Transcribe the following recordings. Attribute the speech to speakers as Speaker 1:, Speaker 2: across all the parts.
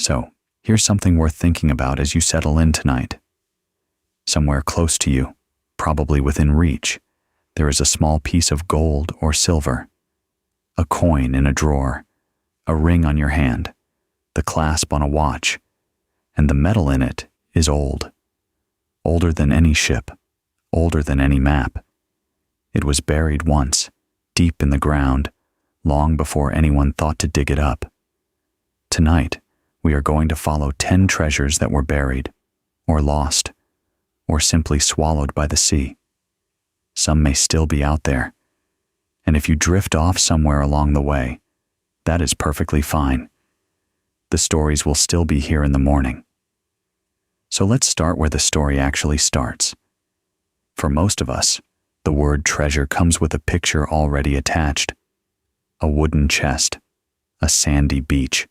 Speaker 1: So, here's something worth thinking about as you settle in tonight. Somewhere close to you, probably within reach, there is a small piece of gold or silver, a coin in a drawer, a ring on your hand, the clasp on a watch, and the metal in it is old. Older than any ship, older than any map. It was buried once, deep in the ground, long before anyone thought to dig it up. Tonight, we are going to follow 10 treasures that were buried, or lost, or simply swallowed by the sea. Some may still be out there, and if you drift off somewhere along the way, that is perfectly fine. The stories will still be here in the morning. So let's start where the story actually starts. For most of us, the word treasure comes with a picture already attached. A wooden chest, a sandy beach,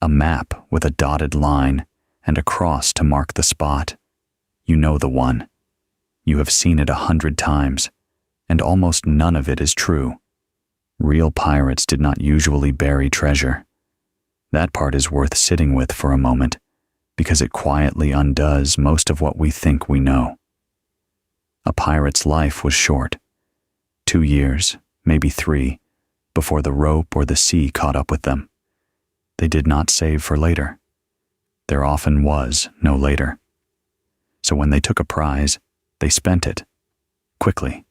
Speaker 1: a map with a dotted line and a cross to mark the spot. You know the one. You have seen it 100 times, and almost none of it is true. Real pirates did not usually bury treasure. That part is worth sitting with for a moment, because it quietly undoes most of what we think we know. A pirate's life was short. 2 years, maybe 3, before the rope or the sea caught up with them. They did not save for later. There often was no later. So when they took a prize, they spent it, quickly,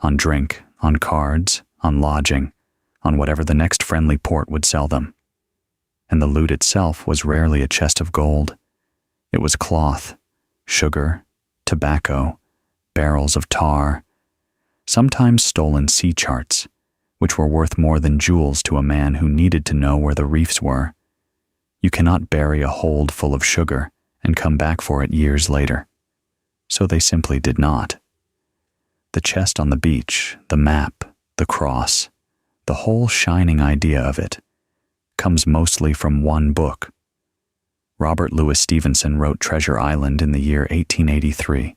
Speaker 1: on drink, on cards, on lodging, on whatever the next friendly port would sell them. And the loot itself was rarely a chest of gold. It was cloth, sugar, tobacco, barrels of tar, sometimes stolen sea charts, which were worth more than jewels to a man who needed to know where the reefs were. You cannot bury a hold full of sugar and come back for it years later. So they simply did not. The chest on the beach, the map, the cross, the whole shining idea of it, comes mostly from one book. Robert Louis Stevenson wrote Treasure Island in the year 1883.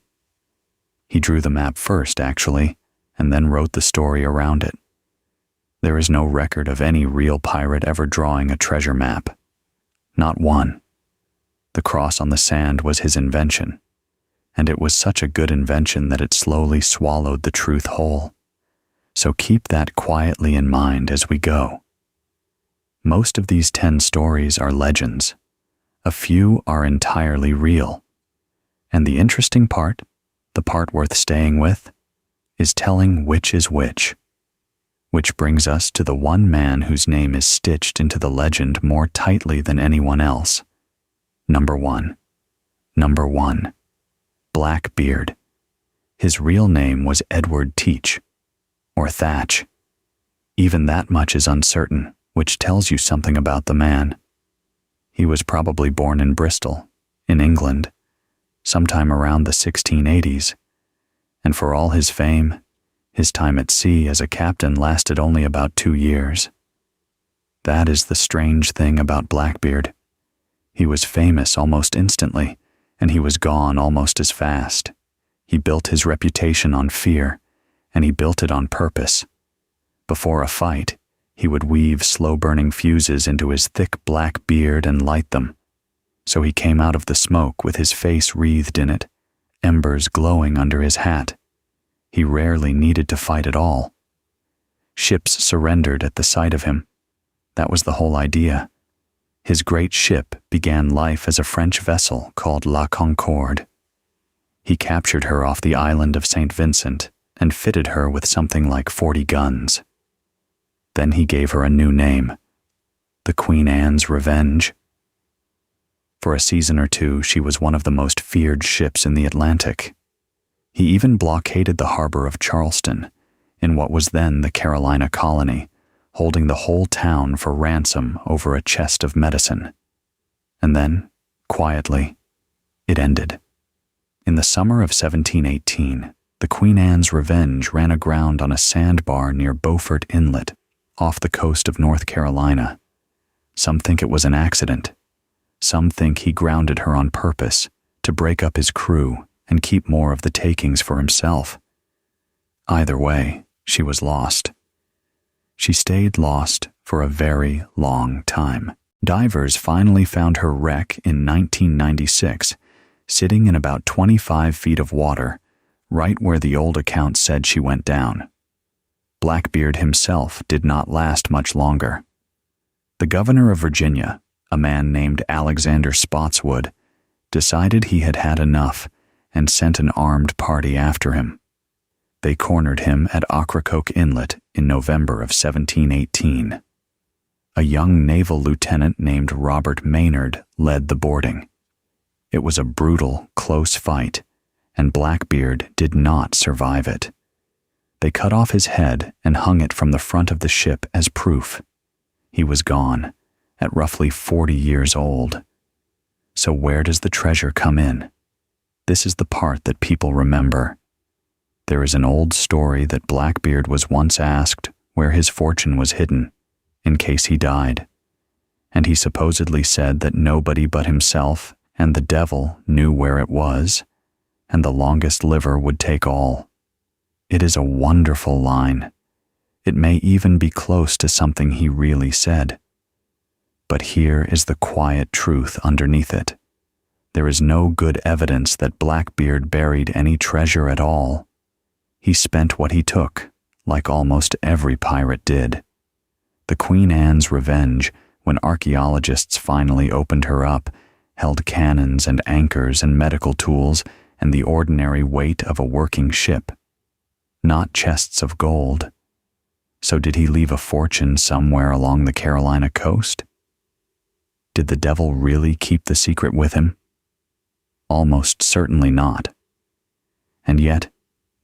Speaker 1: He drew the map first, actually, and then wrote the story around it. There is no record of any real pirate ever drawing a treasure map. Not one. The cross on the sand was his invention, and it was such a good invention that it slowly swallowed the truth whole. So keep that quietly in mind as we go. Most of these 10 stories are legends. A few are entirely real. And the interesting part, the part worth staying with, is telling which is which. Which brings us to the one man whose name is stitched into the legend more tightly than anyone else. Number 1. Number 1. Blackbeard. His real name was Edward Teach, or Thatch. Even that much is uncertain, which tells you something about the man. He was probably born in Bristol, in England, sometime around the 1680s, and for all his fame, his time at sea as a captain lasted only about 2 years. That is the strange thing about Blackbeard. He was famous almost instantly, and he was gone almost as fast. He built his reputation on fear, and he built it on purpose. Before a fight, he would weave slow-burning fuses into his thick black beard and light them. So he came out of the smoke with his face wreathed in it, embers glowing under his hat. He rarely needed to fight at all. Ships surrendered at the sight of him. That was the whole idea. His great ship began life as a French vessel called La Concorde. He captured her off the island of St. Vincent and fitted her with something like 40 guns. Then he gave her a new name, the Queen Anne's Revenge. For a season or 2, she was one of the most feared ships in the Atlantic. He even blockaded the harbor of Charleston, in what was then the Carolina colony, holding the whole town for ransom over a chest of medicine. And then, quietly, it ended. In the summer of 1718, the Queen Anne's Revenge ran aground on a sandbar near Beaufort Inlet, off the coast of North Carolina. Some think it was an accident. Some think he grounded her on purpose to break up his crew and keep more of the takings for himself. Either way, she was lost. She stayed lost for a very long time. Divers finally found her wreck in 1996, sitting in about 25 feet of water, right where the old account said she went down. Blackbeard himself did not last much longer. The governor of Virginia, a man named Alexander Spotswood, decided he had had enough and sent an armed party after him. They cornered him at Ocracoke Inlet in November of 1718. A young naval lieutenant named Robert Maynard led the boarding. It was a brutal, close fight, and Blackbeard did not survive it. They cut off his head and hung it from the front of the ship as proof. He was gone, at roughly 40 years old. So where does the treasure come in? This is the part that people remember. There is an old story that Blackbeard was once asked where his fortune was hidden, in case he died, and he supposedly said that nobody but himself and the devil knew where it was, and the longest liver would take all. It is a wonderful line. It may even be close to something he really said. But here is the quiet truth underneath it. There is no good evidence that Blackbeard buried any treasure at all. He spent what he took, like almost every pirate did. The Queen Anne's Revenge, when archaeologists finally opened her up, held cannons and anchors and medical tools and the ordinary weight of a working ship, not chests of gold. So did he leave a fortune somewhere along the Carolina coast? Did the devil really keep the secret with him? Almost certainly not. And yet,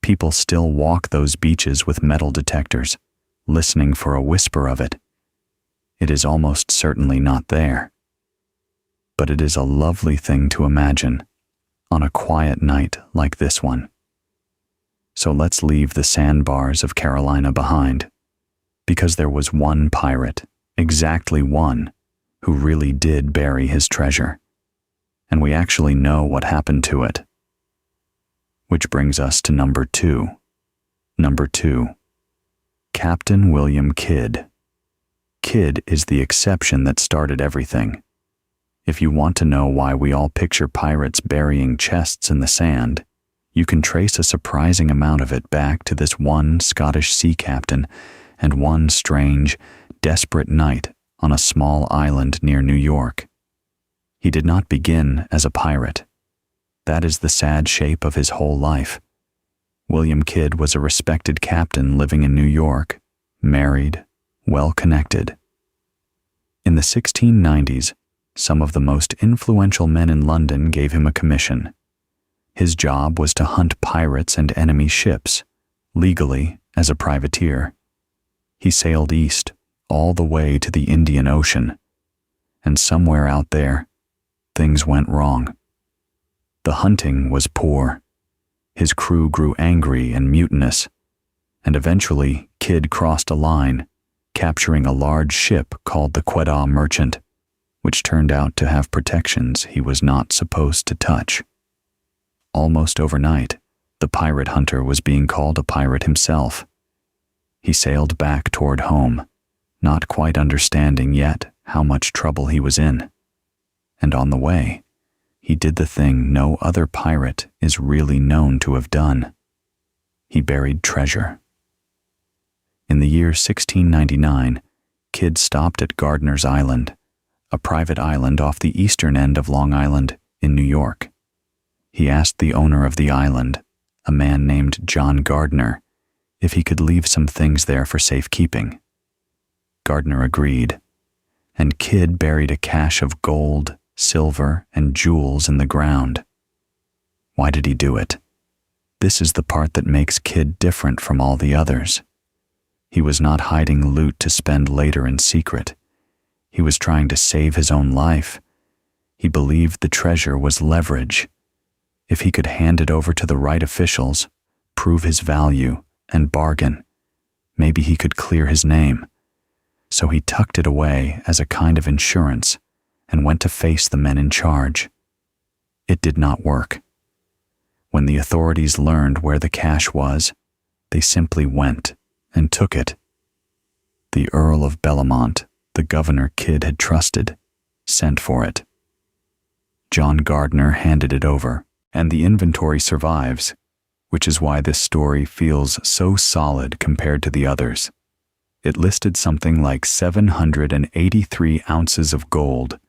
Speaker 1: people still walk those beaches with metal detectors, listening for a whisper of it. It is almost certainly not there. But it is a lovely thing to imagine on a quiet night like this one. So let's leave the sandbars of Carolina behind, because there was one pirate, exactly one, who really did bury his treasure, and we actually know what happened to it. Which brings us to number 2. Number 2. Captain William Kidd. Kidd is the exception that started everything. If you want to know why we all picture pirates burying chests in the sand, you can trace a surprising amount of it back to this one Scottish sea captain and one strange, desperate night on a small island near New York. He did not begin as a pirate. That is the sad shape of his whole life. William Kidd was a respected captain living in New York, married, well-connected. In the 1690s, some of the most influential men in London gave him a commission. His job was to hunt pirates and enemy ships, legally as a privateer. He sailed east, all the way to the Indian Ocean, and somewhere out there, things went wrong. The hunting was poor. His crew grew angry and mutinous, and eventually Kidd crossed a line, capturing a large ship called the Quedagh Merchant, which turned out to have protections he was not supposed to touch. Almost overnight, the pirate hunter was being called a pirate himself. He sailed back toward home, not quite understanding yet how much trouble he was in. And on the way, he did the thing no other pirate is really known to have done. He buried treasure. In the year 1699, Kidd stopped at Gardiners Island, a private island off the eastern end of Long Island in New York. He asked the owner of the island, a man named John Gardiner, if he could leave some things there for safekeeping. Gardiner agreed, and Kidd buried a cache of gold, silver, and jewels in the ground. Why did he do it? This is the part that makes Kidd different from all the others. He was not hiding loot to spend later in secret. He was trying to save his own life. He believed the treasure was leverage. If he could hand it over to the right officials, prove his value, and bargain, maybe he could clear his name. So he tucked it away as a kind of insurance and went to face the men in charge. It did not work. When the authorities learned where the cache was, they simply went and took it. The Earl of Bellamont, the governor Kidd had trusted, sent for it. John Gardiner handed it over, and the inventory survives, which is why this story feels so solid compared to the others. It listed something like 783 ounces of gold,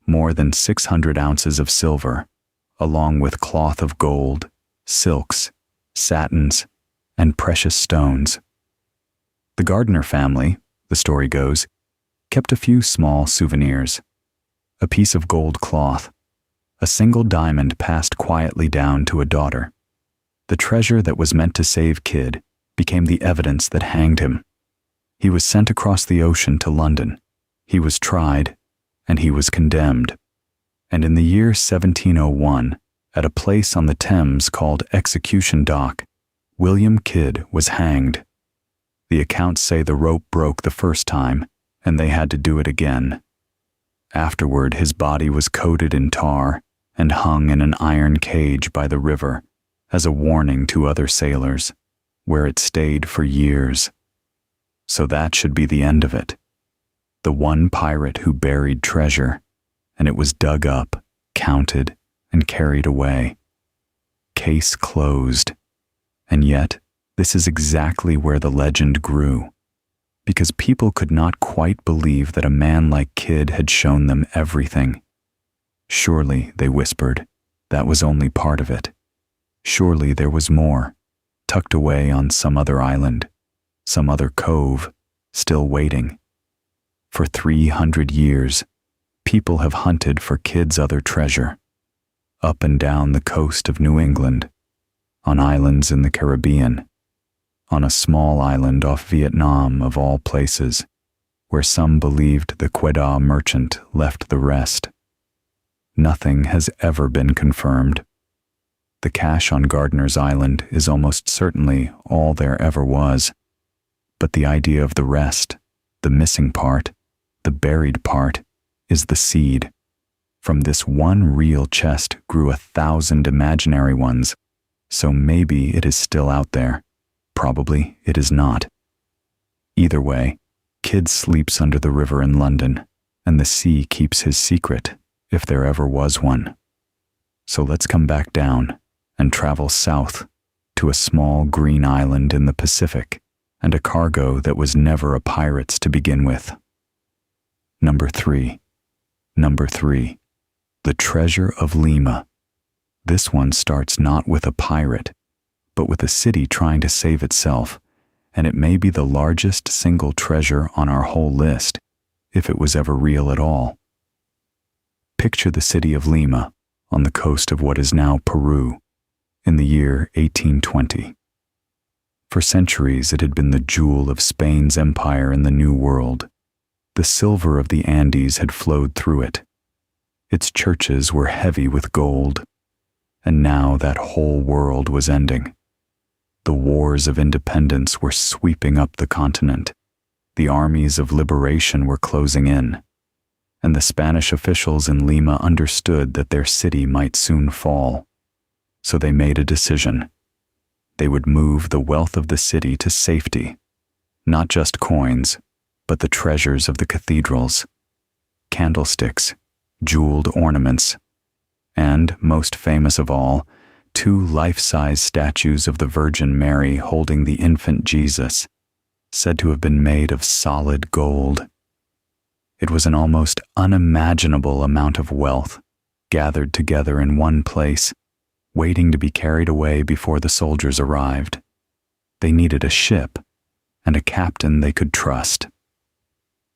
Speaker 1: more than 600 ounces of silver, along with cloth of gold, silks, satins, and precious stones. The Gardiner family, the story goes, kept a few small souvenirs. A piece of gold cloth, a single diamond passed quietly down to a daughter. The treasure that was meant to save Kidd became the evidence that hanged him. He was sent across the ocean to London. He was tried, and he was condemned. And in the year 1701, at a place on the Thames called Execution Dock, William Kidd was hanged. The accounts say the rope broke the first time, and they had to do it again. Afterward, his body was coated in tar and hung in an iron cage by the river as a warning to other sailors, where it stayed for years. So that should be the end of it. The one pirate who buried treasure, and it was dug up, counted, and carried away. Case closed. And yet, this is exactly where the legend grew, because people could not quite believe that a man like Kidd had shown them everything. Surely, they whispered, that was only part of it. Surely there was more, tucked away on some other island, some other cove, still waiting. For 300 years, people have hunted for Kidd's other treasure, up and down the coast of New England, on islands in the Caribbean, on a small island off Vietnam of all places, where some believed the Quedagh merchant left the rest. Nothing has ever been confirmed. The cache on Gardiners Island is almost certainly all there ever was, but the idea of the rest, the missing part, the buried part, is the seed. From this one real chest grew 1,000 imaginary ones, so maybe it is still out there. Probably it is not. Either way, Kidd sleeps under the river in London, and the sea keeps his secret, if there ever was one. So let's come back down and travel south to a small green island in the Pacific and a cargo that was never a pirate's to begin with. Number 3. The Treasure of Lima. This one starts not with a pirate, but with a city trying to save itself, and it may be the largest single treasure on our whole list, if it was ever real at all. Picture the city of Lima on the coast of what is now Peru, in the year 1820. For centuries it had been the jewel of Spain's empire in the New World. The silver of the Andes had flowed through it. Its churches were heavy with gold, and now that whole world was ending. The wars of independence were sweeping up the continent. The armies of liberation were closing in, and the Spanish officials in Lima understood that their city might soon fall. So they made a decision. They would move the wealth of the city to safety, not just coins, but the treasures of the cathedrals, candlesticks, jeweled ornaments, and, most famous of all, 2 life-size statues of the Virgin Mary holding the infant Jesus, said to have been made of solid gold. It was an almost unimaginable amount of wealth gathered together in one place, waiting to be carried away before the soldiers arrived. They needed a ship and a captain they could trust.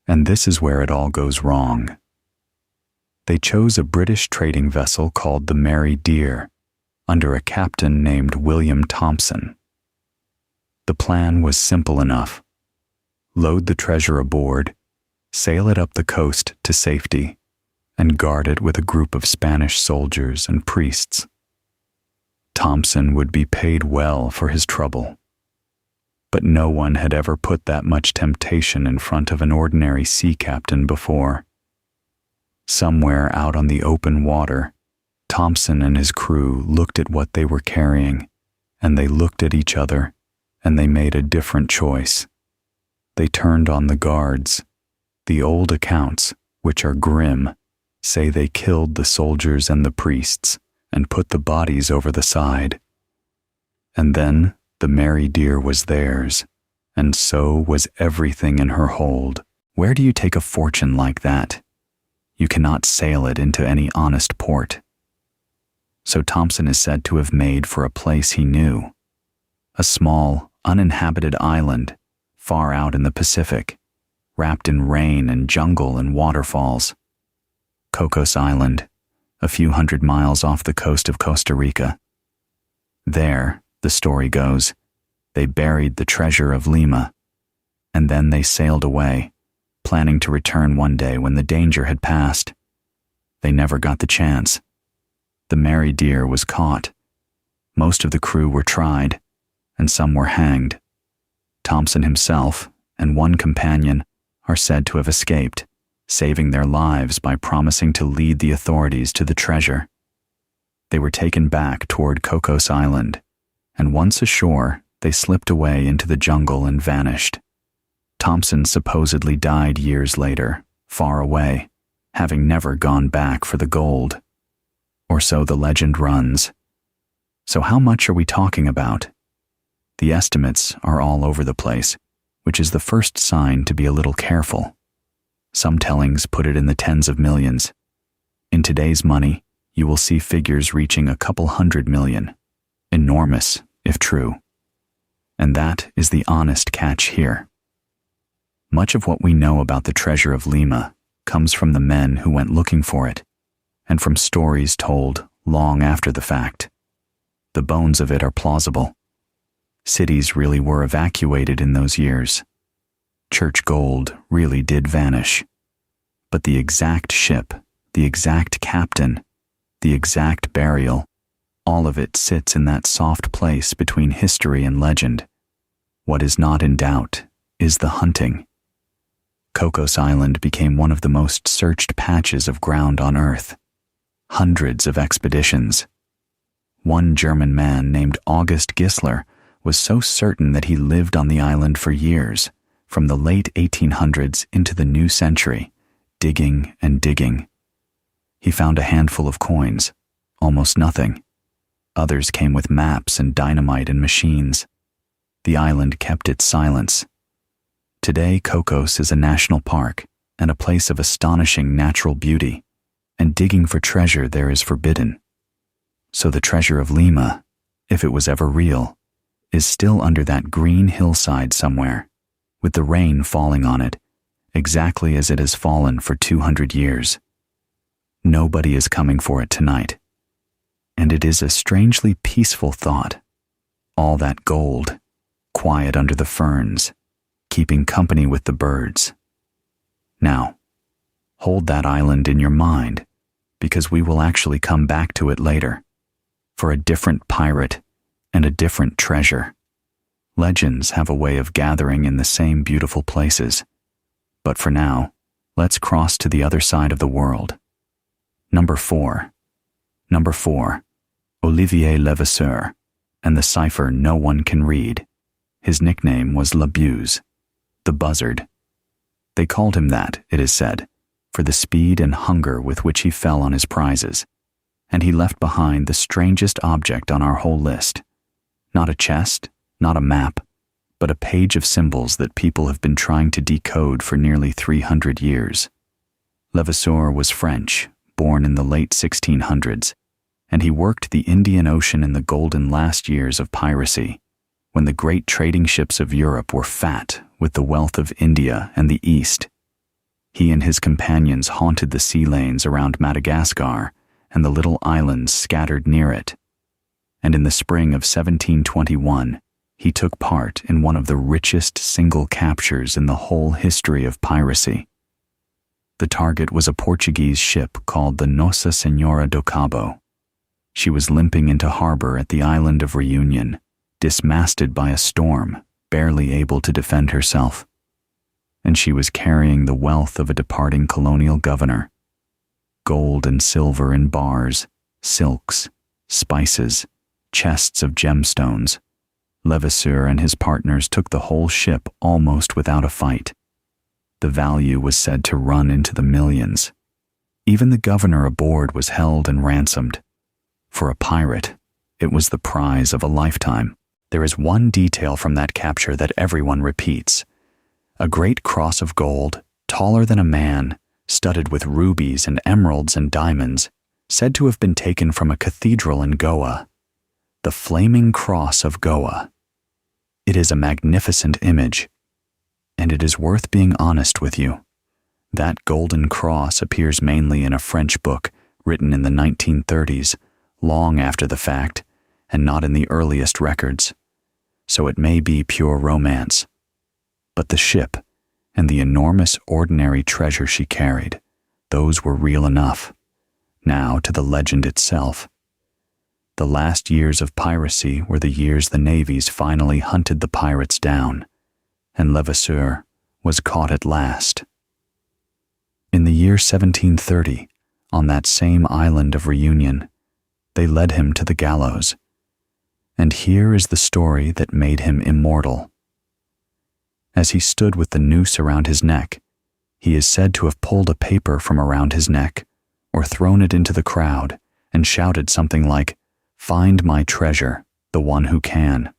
Speaker 1: And this is where it all goes wrong. They chose a British trading vessel called the Mary Dear, under a captain named William Thompson. The plan was simple enough. Load the treasure aboard, sail it up the coast to safety, and guard it with a group of Spanish soldiers and priests. Thompson would be paid well for his trouble. But no one had ever put that much temptation in front of an ordinary sea captain before. Somewhere out on the open water, Thompson and his crew looked at what they were carrying, and they looked at each other, and they made a different choice. They turned on the guards, the old accounts, which are grim, say they killed the soldiers and the priests and put the bodies over the side. And then the merry deer was theirs, and so was everything in her hold. Where do you take a fortune like that? You cannot sail it into any honest port. So Thompson is said to have made for a place he knew, a small, uninhabited island far out in the Pacific, wrapped in rain and jungle and waterfalls. Cocos Island, a few hundred miles off the coast of Costa Rica. There, the story goes, they buried the Treasure of Lima, and then they sailed away, planning to return one day when the danger had passed. They never got the chance. The merry deer was caught. Most of the crew were tried, and some were hanged. Thompson himself and one companion are said to have escaped, saving their lives by promising to lead the authorities to the treasure. They were taken back toward Cocos Island, and once ashore, they slipped away into the jungle and vanished. Thompson supposedly died years later, far away, having never gone back for the gold. Or so the legend runs. So how much are we talking about? The estimates are all over the place, which is the first sign to be a little careful. Some tellings put it in the tens of millions. In today's money, you will see figures reaching a couple $100 million. Enormous, if true. And that is the honest catch here. Much of what we know about the Treasure of Lima comes from the men who went looking for it, and from stories told long after the fact. The bones of it are plausible. Cities really were evacuated in those years. Church gold really did vanish. But the exact ship, the exact captain, the exact burial, all of it sits in that soft place between history and legend. What is not in doubt is the hunting. Cocos Island became one of the most searched patches of ground on Earth. Hundreds of expeditions. One German man named August Gissler was so certain that he lived on the island for years, from the late 1800s into the new century, digging and digging. He found a handful of coins, almost nothing. Others came with maps and dynamite and machines. The island kept its silence. Today, Cocos is a national park and a place of astonishing natural beauty, and digging for treasure there is forbidden. So the Treasure of Lima, if it was ever real, is still under that green hillside somewhere, with the rain falling on it, exactly as it has fallen for 200 years. Nobody is coming for it tonight. And it is a strangely peaceful thought. All that gold, quiet under the ferns, keeping company with the birds. Now, hold that island in your mind, because we will actually come back to it later, for a different pirate and a different treasure. Legends have a way of gathering in the same beautiful places. But for now, let's cross to the other side of the world. Number 4. Number 4. Olivier Levasseur, and the cipher no one can read. His nickname was La Buse, the buzzard. They called him that, it is said, for the speed and hunger with which he fell on his prizes, and he left behind the strangest object on our whole list. Not a chest, not a map, but a page of symbols that people have been trying to decode for nearly 300 years. Levasseur was French, born in the late 1600s, and he worked the Indian Ocean in the golden last years of piracy, when the great trading ships of Europe were fat with the wealth of India and the East. He and his companions haunted the sea lanes around Madagascar and the little islands scattered near it. And in the spring of 1721, he took part in one of the richest single captures in the whole history of piracy. The target was a Portuguese ship called the Nossa Senhora do Cabo. She was limping into harbor at the island of Reunion, dismasted by a storm, barely able to defend herself. And she was carrying the wealth of a departing colonial governor. Gold and silver in bars, silks, spices, chests of gemstones. Levasseur and his partners took the whole ship almost without a fight. The value was said to run into the millions. Even the governor aboard was held and ransomed. For a pirate, it was the prize of a lifetime. There is one detail from that capture that everyone repeats. A great cross of gold, taller than a man, studded with rubies and emeralds and diamonds, said to have been taken from a cathedral in Goa. The Flaming Cross of Goa. It is a magnificent image, and it is worth being honest with you. That golden cross appears mainly in a French book written in the 1930s, long after the fact, and not in the earliest records. So it may be pure romance. But the ship and the enormous ordinary treasure she carried, those were real enough. Now to the legend itself. The last years of piracy were the years the navies finally hunted the pirates down, and Levasseur was caught at last. In the year 1730, on that same island of Reunion, they led him to the gallows. And here is the story that made him immortal. As he stood with the noose around his neck, he is said to have pulled a paper from around his neck, or thrown it into the crowd, and shouted something like, "Find my treasure, the one who can."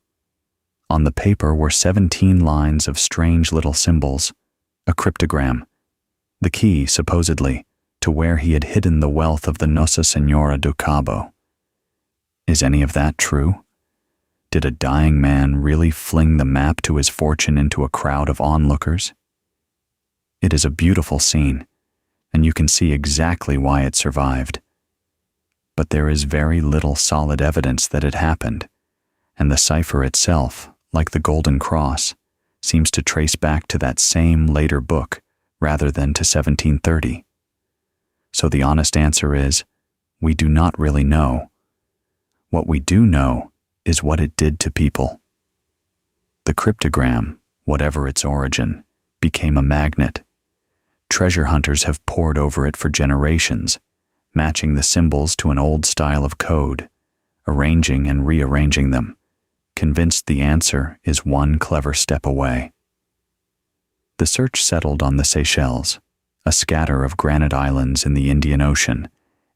Speaker 1: On the paper were 17 lines of strange little symbols, a cryptogram, the key, supposedly, to where he had hidden the wealth of the Nossa Senhora do Cabo. Is any of that true? Did a dying man really fling the map to his fortune into a crowd of onlookers? It is a beautiful scene, and you can see exactly why it survived. But there is very little solid evidence that it happened, and the cipher itself, like the Golden Cross, seems to trace back to that same later book rather than to 1730. So the honest answer is, we do not really know. What we do know is what it did to people. The cryptogram, whatever its origin, became a magnet. Treasure hunters have pored over it for generations, matching the symbols to an old style of code, arranging and rearranging them, convinced the answer is one clever step away. The search settled on the Seychelles, a scatter of granite islands in the Indian Ocean,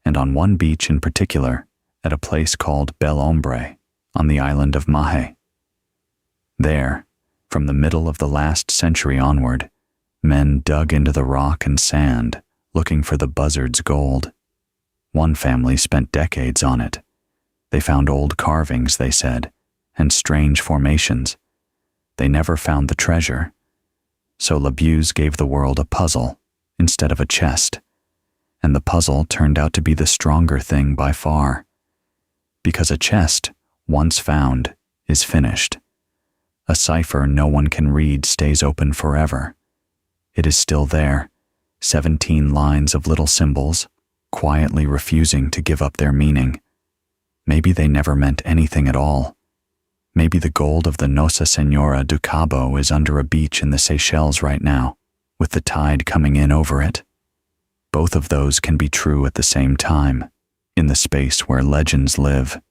Speaker 1: and on one beach in particular, at a place called Bel Hombre, on the island of Mahe. There, from the middle of the last century onward, men dug into the rock and sand, looking for the buzzard's gold. One family spent decades on it. They found old carvings, they said, and strange formations. They never found the treasure. So Labuse gave the world a puzzle instead of a chest, and the puzzle turned out to be the stronger thing by far. Because a chest, once found, is finished. A cipher no one can read stays open forever. It is still there, 17 lines of little symbols, quietly refusing to give up their meaning. Maybe they never meant anything at all. Maybe the gold of the Nossa Senhora do Cabo is under a beach in the Seychelles right now, with the tide coming in over it. Both of those can be true at the same time, in the space where legends live,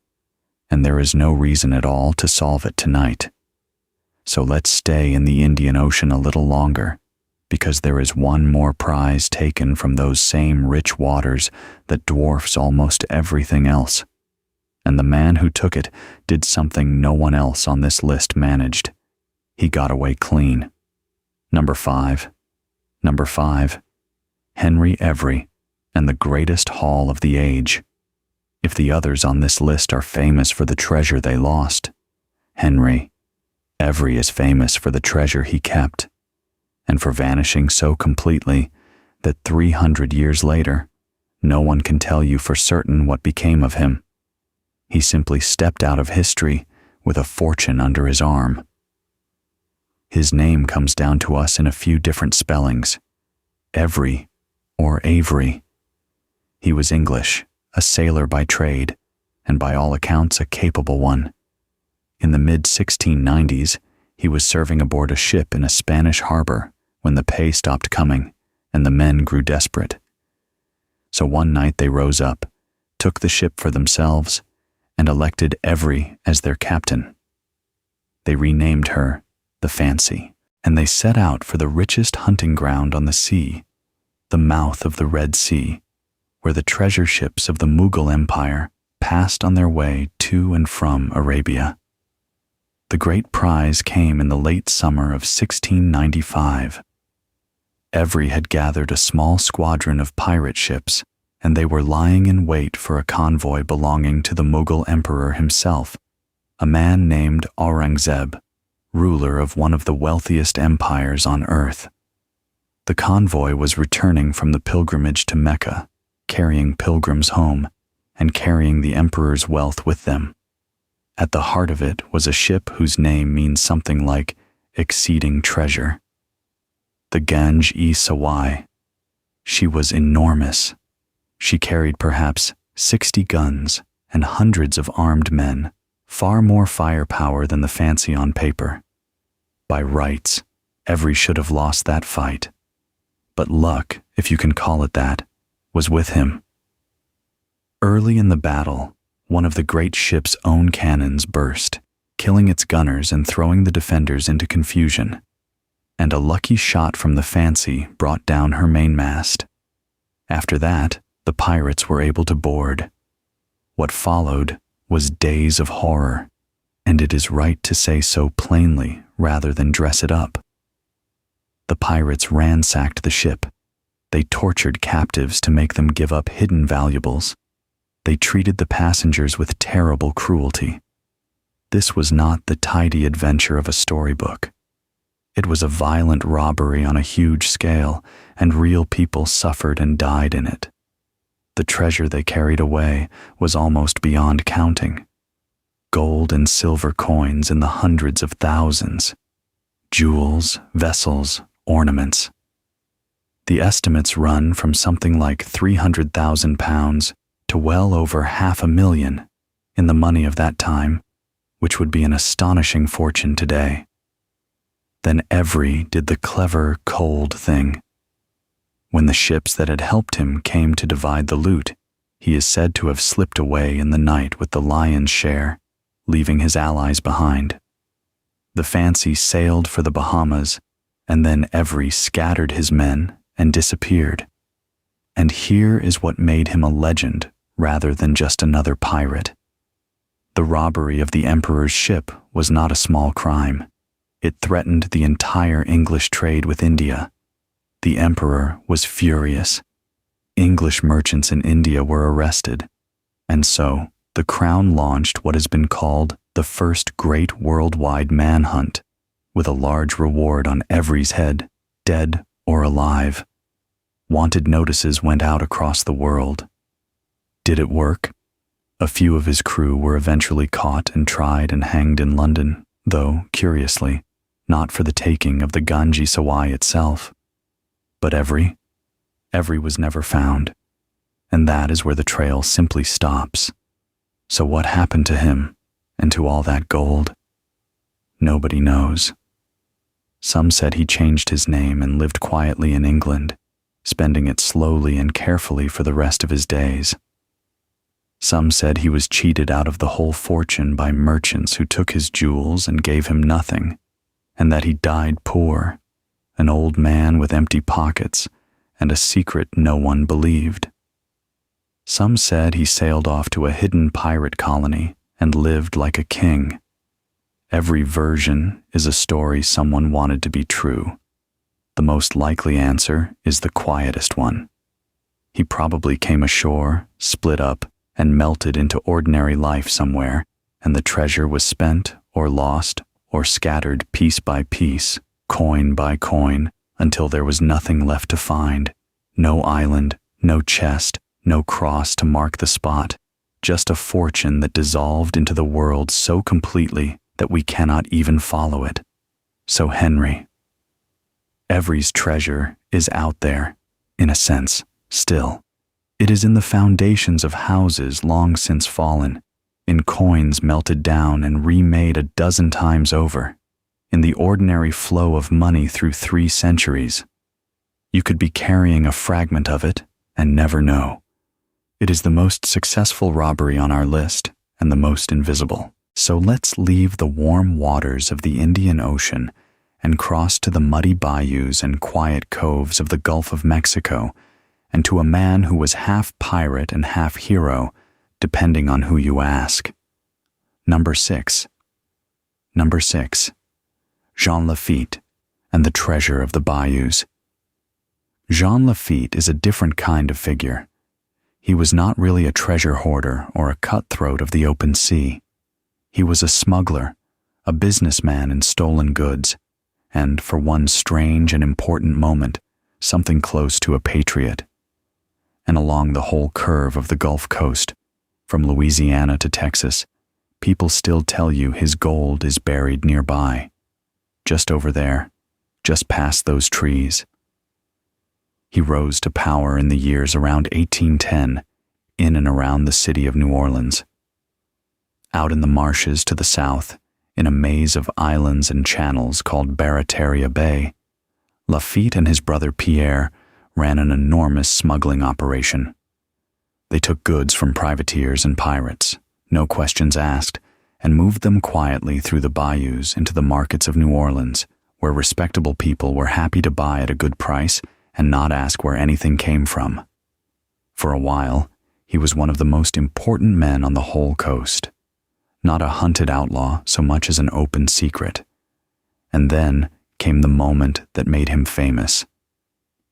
Speaker 1: and there is no reason at all to solve it tonight. So let's stay in the Indian Ocean a little longer, because there is one more prize taken from those same rich waters that dwarfs almost everything else. And the man who took it did something no one else on this list managed. He got away clean. Number 5. Number 5. Henry Every, and the greatest haul of the age. If the others on this list are famous for the treasure they lost, Henry Every is famous for the treasure he kept, and for vanishing so completely that 300 years later, no one can tell you for certain what became of him. He simply stepped out of history with a fortune under his arm. His name comes down to us in a few different spellings, Every or Avery. He was English, a sailor by trade, and by all accounts a capable one. In the mid-1690s, he was serving aboard a ship in a Spanish harbor when the pay stopped coming and the men grew desperate. So one night they rose up, took the ship for themselves, and elected Every as their captain. They renamed her the Fancy, and they set out for the richest hunting ground on the sea, the mouth of the Red Sea, where the treasure ships of the Mughal Empire passed on their way to and from Arabia. The great prize came in the late summer of 1695. Every had gathered a small squadron of pirate ships, and they were lying in wait for a convoy belonging to the Mughal emperor himself, a man named Aurangzeb, ruler of one of the wealthiest empires on earth. The convoy was returning from the pilgrimage to Mecca, carrying pilgrims home, and carrying the emperor's wealth with them. At the heart of it was a ship whose name means something like exceeding treasure. The Ganj-i-Sawai. She was enormous. She carried perhaps 60 guns and hundreds of armed men, far more firepower than the fancy on paper. By rights, every should have lost that fight. But luck, if you can call it that, was with him. Early in the battle, one of the great ship's own cannons burst, killing its gunners and throwing the defenders into confusion. And a lucky shot from the fancy brought down her mainmast. After that, the pirates were able to board. What followed was days of horror, and it is right to say so plainly rather than dress it up. The pirates ransacked the ship. They tortured captives to make them give up hidden valuables. They treated the passengers with terrible cruelty. This was not the tidy adventure of a storybook. It was a violent robbery on a huge scale, and real people suffered and died in it. The treasure they carried away was almost beyond counting. Gold and silver coins in the hundreds of thousands. Jewels, vessels, ornaments. The estimates run from something like 300,000 pounds to well over 500,000 in the money of that time, which would be an astonishing fortune today. Then Every did the clever, cold thing. When the ships that had helped him came to divide the loot, he is said to have slipped away in the night with the lion's share, leaving his allies behind. The fancy sailed for the Bahamas, and then Every scattered his men and disappeared. And here is what made him a legend rather than just another pirate. The robbery of the emperor's ship was not a small crime. It threatened the entire English trade with India. The emperor was furious. English merchants in India were arrested, and so the crown launched what has been called the first great worldwide manhunt, with a large reward on Every's head, dead or alive. Wanted notices went out across the world. Did it work? A few of his crew were eventually caught and tried and hanged in London, though, curiously, not for the taking of the Ganj-i-Sawai itself. But Every was never found, and that is where the trail simply stops. So what happened to him and to all that gold? Nobody knows. Some said he changed his name and lived quietly in England, spending it slowly and carefully for the rest of his days. Some said he was cheated out of the whole fortune by merchants who took his jewels and gave him nothing, and that he died poor, an old man with empty pockets and a secret no one believed. Some said he sailed off to a hidden pirate colony and lived like a king. Every version is a story someone wanted to be true. The most likely answer is the quietest one. He probably came ashore, split up, and melted into ordinary life somewhere, and the treasure was spent or lost or scattered piece by piece, coin by coin, until there was nothing left to find. No island, no chest, no cross to mark the spot, just a fortune that dissolved into the world so completely that we cannot even follow it. So Henry. Every's treasure is out there, in a sense, still. It is in the foundations of houses long since fallen, in coins melted down and remade a dozen times over, in the ordinary flow of money through 3 centuries. You could be carrying a fragment of it and never know. It is the most successful robbery on our list and the most invisible. So let's leave the warm waters of the Indian Ocean and cross to the muddy bayous and quiet coves of the Gulf of Mexico and to a man who was half pirate and half hero, depending on who you ask. Number 6. Number 6. Jean Lafitte and the Treasure of the Bayous. Jean Lafitte is a different kind of figure. He was not really a treasure hoarder or a cutthroat of the open sea. He was a smuggler, a businessman in stolen goods, and, for one strange and important moment, something close to a patriot. And along the whole curve of the Gulf Coast, from Louisiana to Texas, people still tell you his gold is buried nearby, just over there, just past those trees. He rose to power in the years around 1810, in and around the city of New Orleans. Out in the marshes to the south, in a maze of islands and channels called Barataria Bay, Lafitte and his brother Pierre ran an enormous smuggling operation. They took goods from privateers and pirates, no questions asked, and moved them quietly through the bayous into the markets of New Orleans, where respectable people were happy to buy at a good price and not ask where anything came from. For a while, he was one of the most important men on the whole coast, not a hunted outlaw so much as an open secret. And then came the moment that made him famous.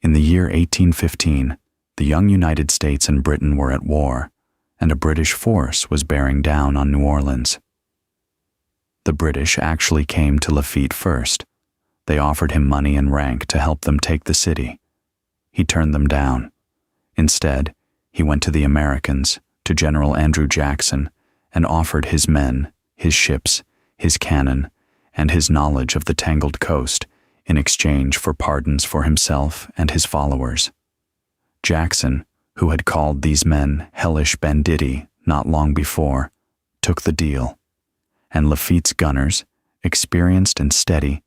Speaker 1: In the year 1815, the young United States and Britain were at war, and a British force was bearing down on New Orleans. The British actually came to Lafitte first. They offered him money and rank to help them take the city. He turned them down. Instead, he went to the Americans, to General Andrew Jackson, and offered his men, his ships, his cannon, and his knowledge of the tangled coast in exchange for pardons for himself and his followers. Jackson, who had called these men hellish banditti not long before, took the deal, and Lafitte's gunners, experienced and steady,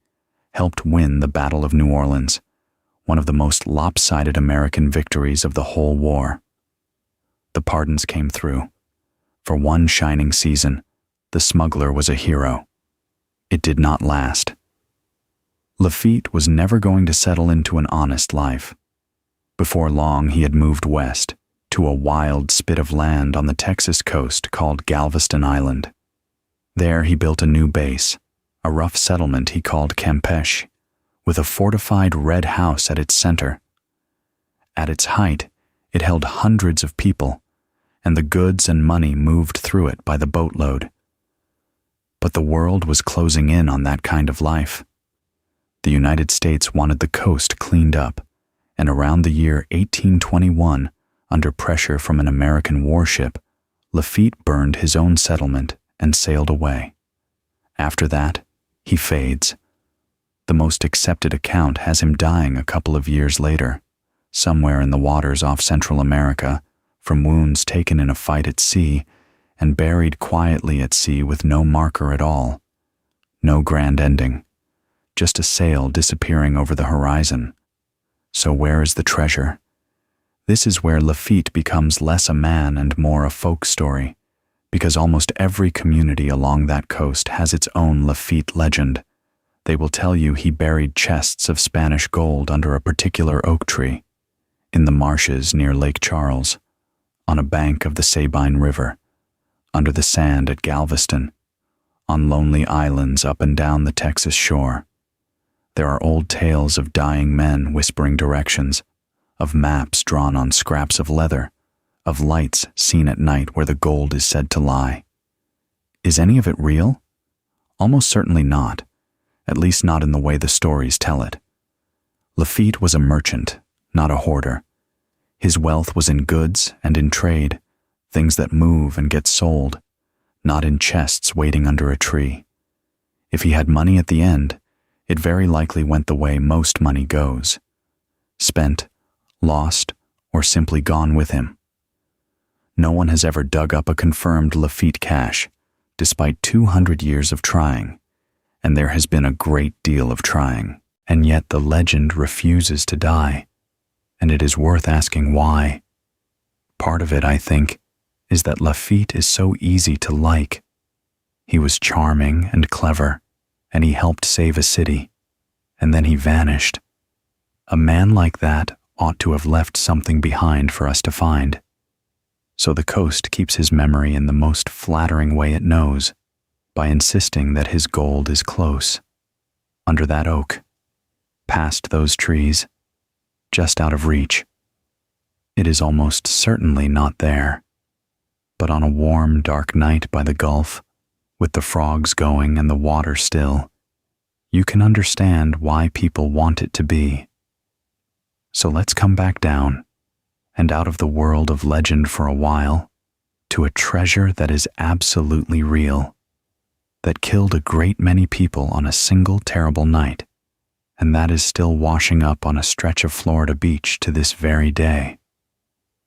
Speaker 1: helped win the Battle of New Orleans, one of the most lopsided American victories of the whole war. The pardons came through. For one shining season, the smuggler was a hero. It did not last. Lafitte was never going to settle into an honest life. Before long, he had moved west, to a wild spit of land on the Texas coast called Galveston Island. There he built a new base, a rough settlement he called Campeche, with a fortified red house at its center. At its height, it held hundreds of people, and the goods and money moved through it by the boatload. But the world was closing in on that kind of life. The United States wanted the coast cleaned up, and around the year 1821, under pressure from an American warship, Lafitte burned his own settlement and sailed away. After that, he fades. The most accepted account has him dying a couple of years later, somewhere in the waters off Central America, from wounds taken in a fight at sea, and buried quietly at sea with no marker at all. No grand ending, just a sail disappearing over the horizon. So where is the treasure? This is where Lafitte becomes less a man and more a folk story, because almost every community along that coast has its own Lafitte legend. They will tell you he buried chests of Spanish gold under a particular oak tree, in the marshes near Lake Charles, on a bank of the Sabine River, under the sand at Galveston, on lonely islands up and down the Texas shore. There are old tales of dying men whispering directions, of maps drawn on scraps of leather, of lights seen at night where the gold is said to lie. Is any of it real? Almost certainly not, at least not in the way the stories tell it. Lafitte was a merchant, not a hoarder. His wealth was in goods and in trade, things that move and get sold, not in chests waiting under a tree. If he had money at the end, it very likely went the way most money goes: spent, lost, or simply gone with him. No one has ever dug up a confirmed Lafitte cache, despite 200 years of trying, and there has been a great deal of trying, and yet the legend refuses to die, and it is worth asking why. Part of it, I think, is that Lafitte is so easy to like. He was charming and clever, and he helped save a city, and then he vanished. A man like that ought to have left something behind for us to find. So the coast keeps his memory in the most flattering way it knows, by insisting that his gold is close, under that oak, past those trees, just out of reach. It is almost certainly not there, but on a warm, dark night by the Gulf, with the frogs going and the water still, you can understand why people want it to be. So let's come back down, and out of the world of legend for a while, to a treasure that is absolutely real, that killed a great many people on a single terrible night, and that is still washing up on a stretch of Florida beach to this very day.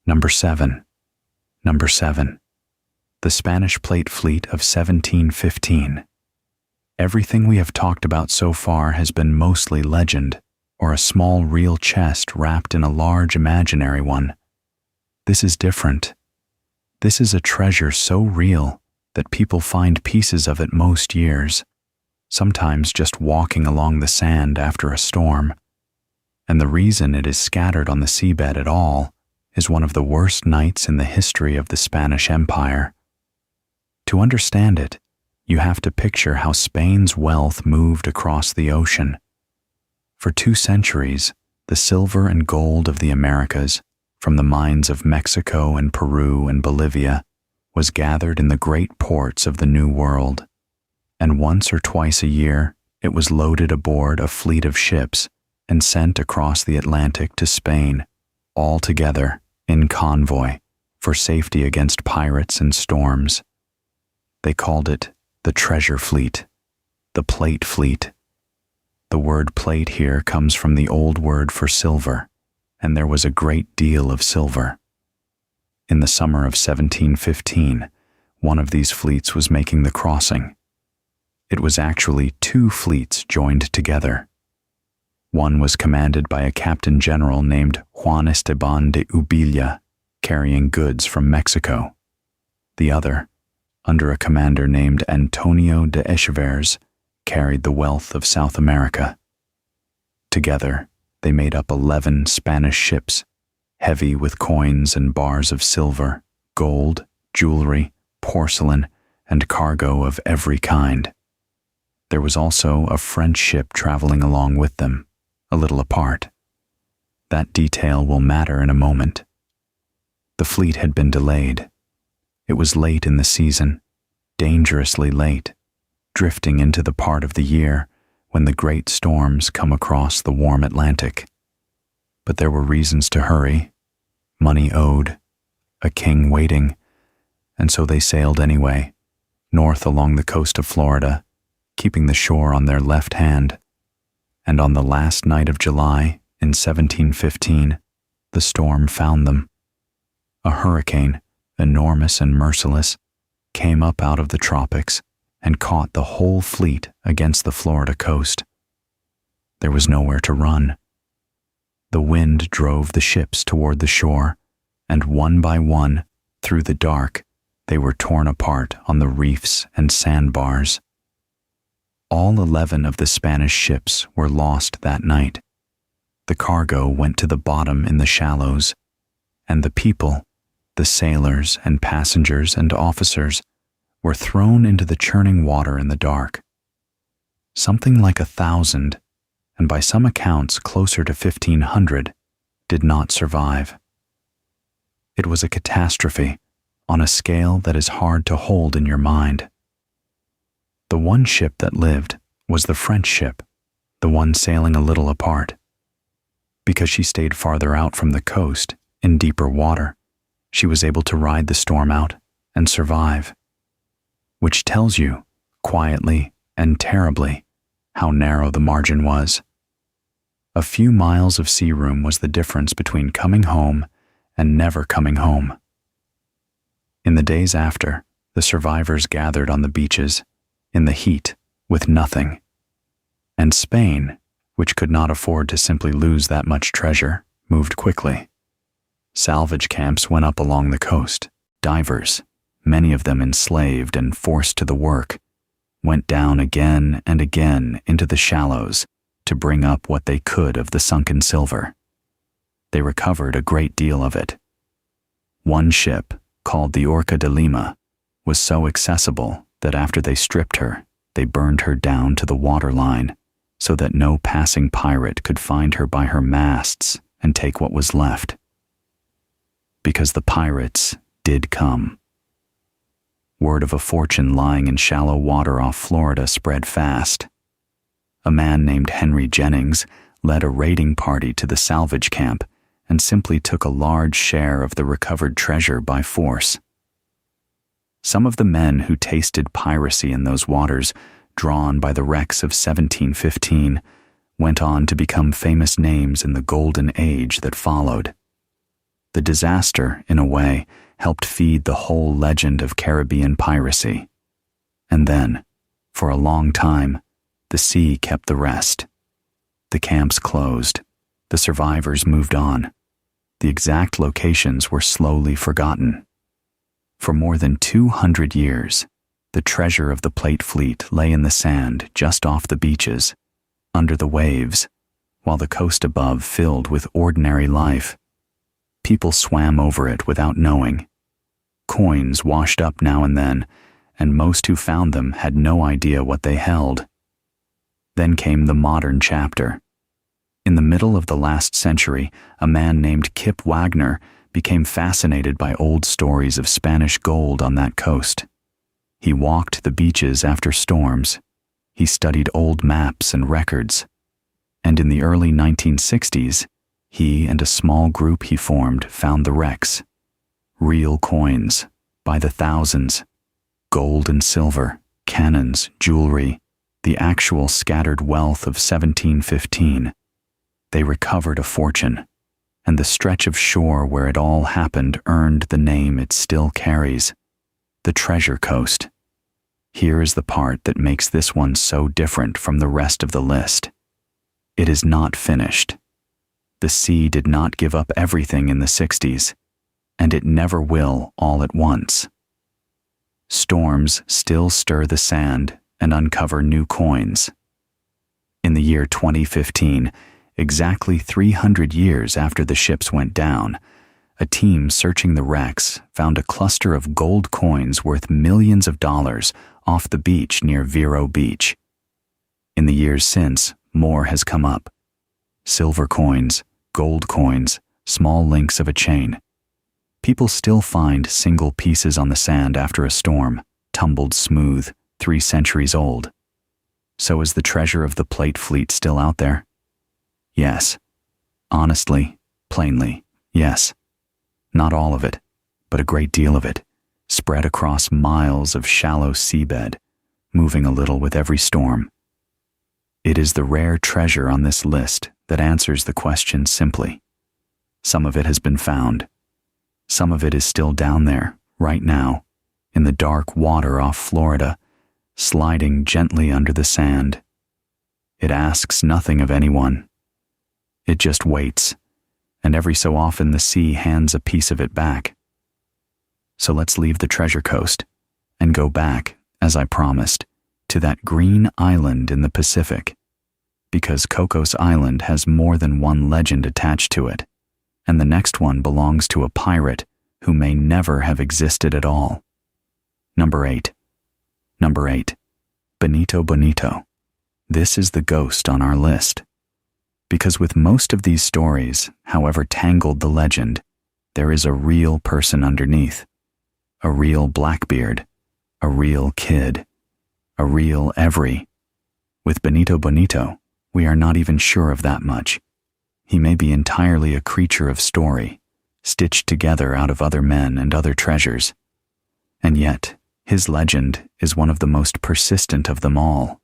Speaker 1: Number 7. Number 7. The Spanish Plate Fleet of 1715. Everything we have talked about so far has been mostly legend, or a small real chest wrapped in a large imaginary one. This is different. This is a treasure so real that people find pieces of it most years, sometimes just walking along the sand after a storm. And the reason it is scattered on the seabed at all is one of the worst nights in the history of the Spanish Empire. To understand it, you have to picture how Spain's wealth moved across the ocean. For 2 centuries, the silver and gold of the Americas, from the mines of Mexico and Peru and Bolivia, was gathered in the great ports of the New World, and once or twice a year it was loaded aboard a fleet of ships and sent across the Atlantic to Spain, all together, in convoy, for safety against pirates and storms. They called it the Treasure Fleet, the Plate Fleet. The word plate here comes from the old word for silver, and there was a great deal of silver. In the summer of 1715, one of these fleets was making the crossing. It was actually 2 fleets joined together. One was commanded by a captain general named Juan Esteban de Ubilla, carrying goods from Mexico. The other, under a commander named Antonio de Echevers, carried the wealth of South America. Together, they made up 11 Spanish ships, heavy with coins and bars of silver, gold, jewelry, porcelain, and cargo of every kind. There was also a French ship traveling along with them, a little apart. That detail will matter in a moment. The fleet had been delayed. It was late in the season, dangerously late, drifting into the part of the year when the great storms come across the warm Atlantic. But there were reasons to hurry, money owed, a king waiting, and so they sailed anyway, north along the coast of Florida, keeping the shore on their left hand. And on the last night of July, in 1715, the storm found them. A hurricane, enormous and merciless, came up out of the tropics and caught the whole fleet against the Florida coast. There was nowhere to run. The wind drove the ships toward the shore, and one by one, through the dark, they were torn apart on the reefs and sandbars. All 11 of the Spanish ships were lost that night. The cargo went to the bottom in the shallows, and the people, the sailors and passengers and officers, were thrown into the churning water in the dark. Something like 1,000, and by some accounts closer to 1,500, did not survive. It was a catastrophe on a scale that is hard to hold in your mind. The one ship that lived was the French ship, the one sailing a little apart. Because she stayed farther out from the coast, in deeper water, she was able to ride the storm out and survive. Which tells you, quietly and terribly, how narrow the margin was. A few miles of sea room was the difference between coming home and never coming home. In the days after, the survivors gathered on the beaches, in the heat, with nothing. And Spain, which could not afford to simply lose that much treasure, moved quickly. Salvage camps went up along the coast. Divers, many of them enslaved and forced to the work, went down again and again into the shallows to bring up what they could of the sunken silver. they recovered a great deal of it. One ship, called the Orca de Lima, was so accessible that after they stripped her, they burned her down to the waterline so that no passing pirate could find her by her masts and take what was left. Because the pirates did come. Word of a fortune lying in shallow water off Florida spread fast. A man named Henry Jennings led a raiding party to the salvage camp and simply took a large share of the recovered treasure by force. Some of the men who tasted piracy in those waters, drawn by the wrecks of 1715, went on to become famous names in the golden age that followed. The disaster, in a way, helped feed the whole legend of Caribbean piracy. And then, for a long time, the sea kept the rest. The camps closed. The survivors moved on. The exact locations were slowly forgotten. For more than 200 years, the treasure of the Plate Fleet lay in the sand just off the beaches, under the waves, while the coast above filled with ordinary life. People swam over it without knowing. Coins washed up now and then, and most who found them had no idea what they held. Then came the modern chapter. In the middle of the last century, a man named Kip Wagner became fascinated by old stories of Spanish gold on that coast. He walked the beaches after storms. He studied old maps and records. And in the early 1960s, he and a small group he formed found the wrecks. Real coins, by the thousands. Gold and silver, cannons, jewelry, the actual scattered wealth of 1715. They recovered a fortune, and the stretch of shore where it all happened earned the name it still carries, the Treasure Coast. Here is the part that makes this one so different from the rest of the list. It is not finished. The sea did not give up everything in the 60s, and it never will all at once. Storms still stir the sand and uncover new coins. In the year 2015, exactly 300 years after the ships went down, a team searching the wrecks found a cluster of gold coins worth millions of dollars off the beach near Vero Beach. In the years since, more has come up. Silver coins, gold coins, small links of a chain. People still find single pieces on the sand after a storm, tumbled smooth, 3 centuries old. So is the treasure of the Plate Fleet still out there? Yes. Honestly, plainly, yes. Not all of it, but a great deal of it, spread across miles of shallow seabed, moving a little with every storm. It is the rare treasure on this list that answers the question simply. Some of it has been found. Some of it is still down there, right now, in the dark water off Florida, sliding gently under the sand. It asks nothing of anyone. It just waits, and every so often the sea hands a piece of it back. So let's leave the Treasure Coast and go back, as I promised, to that green island in the Pacific, because Cocos Island has more than one legend attached to it, and the next one belongs to a pirate who may never have existed at all. Number 8. Number 8. Benito Bonito. This is the ghost on our list. Because with most of these stories, however tangled the legend, there is a real person underneath. A real Blackbeard. A real Kidd. A real every. With Benito Bonito, we are not even sure of that much. He may be entirely a creature of story, stitched together out of other men and other treasures. And yet, his legend is one of the most persistent of them all.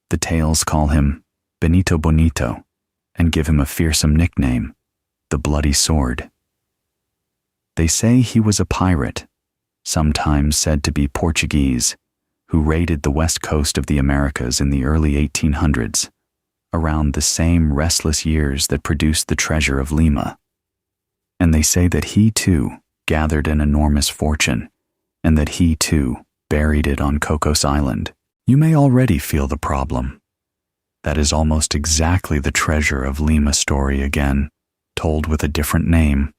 Speaker 1: The tales call him Benito Bonito and give him a fearsome nickname, the Bloody Sword. They say he was a pirate, sometimes said to be Portuguese, who raided the west coast of the Americas in the early 1800s, around the same restless years that produced the Treasure of Lima. And they say that he, too, gathered an enormous fortune, and that he, too, buried it on Cocos Island. You may already feel the problem. That is almost exactly the Treasure of Lima story again, told with a different name,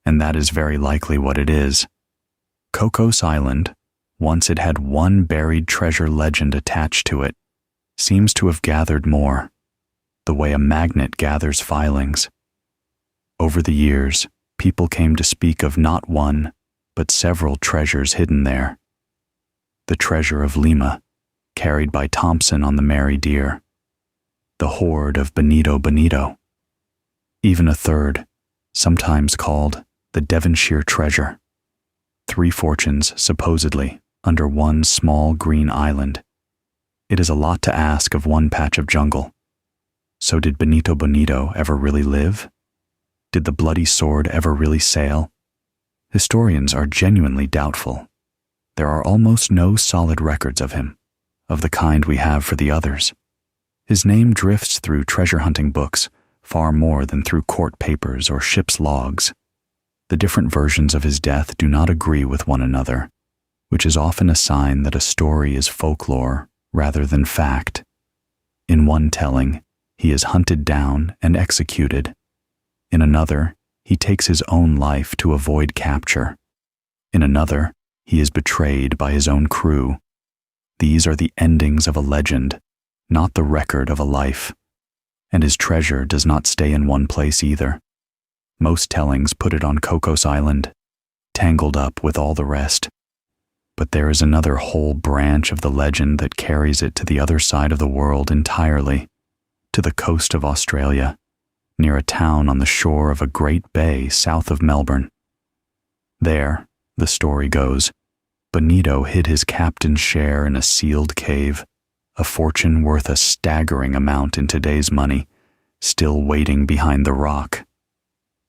Speaker 1: and that is very likely what it is. Cocos Island, once it had one buried treasure legend attached to it, seems to have gathered more, the way a magnet gathers filings. Over the years, people came to speak of not one, but several treasures hidden there. The Treasure of Lima, carried by Thompson on the Mary Dear. The hoard of Benito Bonito. Even a third, sometimes called the Devonshire Treasure. 3 fortunes, supposedly, under one small green island. It is a lot to ask of one patch of jungle. So did Benito Bonito ever really live? Did the bloody sword ever really sail? Historians are genuinely doubtful. There are almost no solid records of him, of the kind we have for the others. His name drifts through treasure hunting books far more than through court papers or ship's logs. The different versions of his death do not agree with one another, which is often a sign that a story is folklore rather than fact. In one telling, he is hunted down and executed. In another, he takes his own life to avoid capture. In another, he is betrayed by his own crew. These are the endings of a legend, not the record of a life. And his treasure does not stay in one place either. Most tellings put it on Cocos Island, tangled up with all the rest. But there is another whole branch of the legend that carries it to the other side of the world entirely, to the coast of Australia, near a town on the shore of a great bay south of Melbourne. There, the story goes, Benito hid his captain's share in a sealed cave, a fortune worth a staggering amount in today's money, still waiting behind the rock.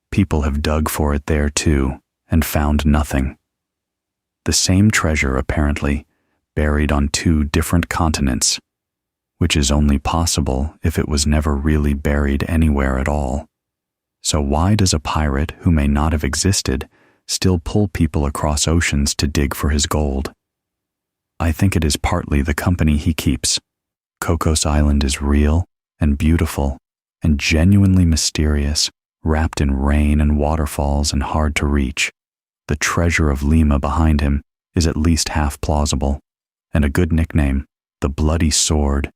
Speaker 1: People have dug for it there too, and found nothing. The same treasure, apparently, buried on 2 different continents, which is only possible if it was never really buried anywhere at all. So why does a pirate who may not have existed still pull people across oceans to dig for his gold? I think it is partly the company he keeps. Cocos Island is real and beautiful and genuinely mysterious, wrapped in rain and waterfalls and hard to reach. The Treasure of Lima behind him is at least half plausible, and a good nickname, the Bloody Sword,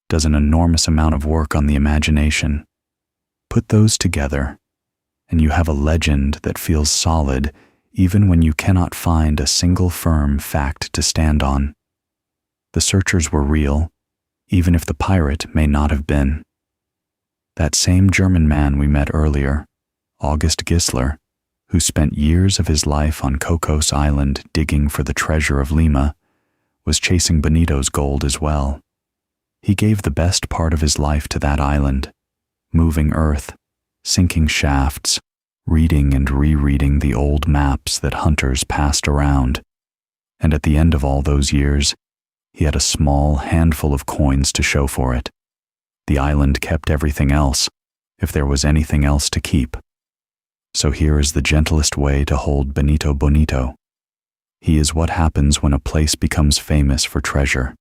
Speaker 1: does an enormous amount of work on the imagination. Put those together, and you have a legend that feels solid even when you cannot find a single firm fact to stand on. The searchers were real, even if the pirate may not have been. That same German man we met earlier, August Gisler, who spent years of his life on Cocos Island digging for the Treasure of Lima, was chasing Benito's gold as well. He gave the best part of his life to that island, moving earth, sinking shafts, reading and rereading the old maps that hunters passed around. And at the end of all those years, he had a small handful of coins to show for it. The island kept everything else, if there was anything else to keep. So here is the gentlest way to hold Benito Bonito. He is what happens when a place becomes famous for treasure.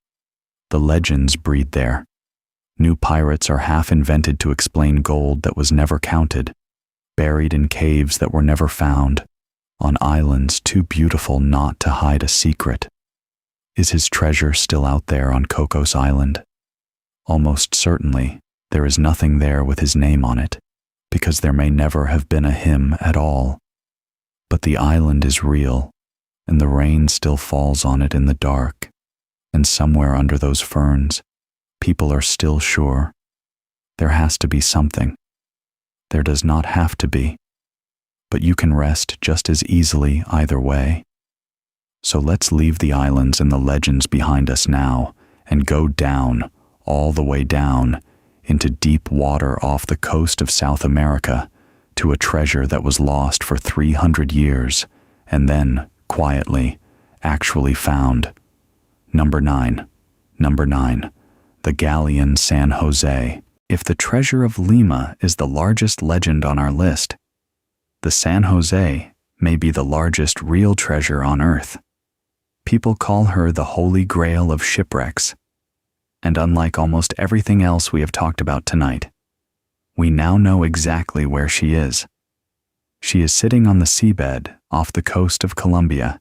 Speaker 1: The legends breed there. New pirates are half invented to explain gold that was never counted, buried in caves that were never found, on islands too beautiful not to hide a secret. Is his treasure still out there on Cocos Island? Almost certainly, there is nothing there with his name on it, because there may never have been a him at all. But the island is real, and the rain still falls on it in the dark, and somewhere under those ferns, people are still sure. There has to be something. There does not have to be, but you can rest just as easily either way. So let's leave the islands and the legends behind us now and go down, all the way down, into deep water off the coast of South America to a treasure that was lost for 300 years and then, quietly, actually found. Number 9. The galleon San Jose. If the Treasure of Lima is the largest legend on our list, the San Jose may be the largest real treasure on Earth. People call her the Holy Grail of shipwrecks, and unlike almost everything else we have talked about tonight, we now know exactly where she is. She is sitting on the seabed off the coast of Colombia,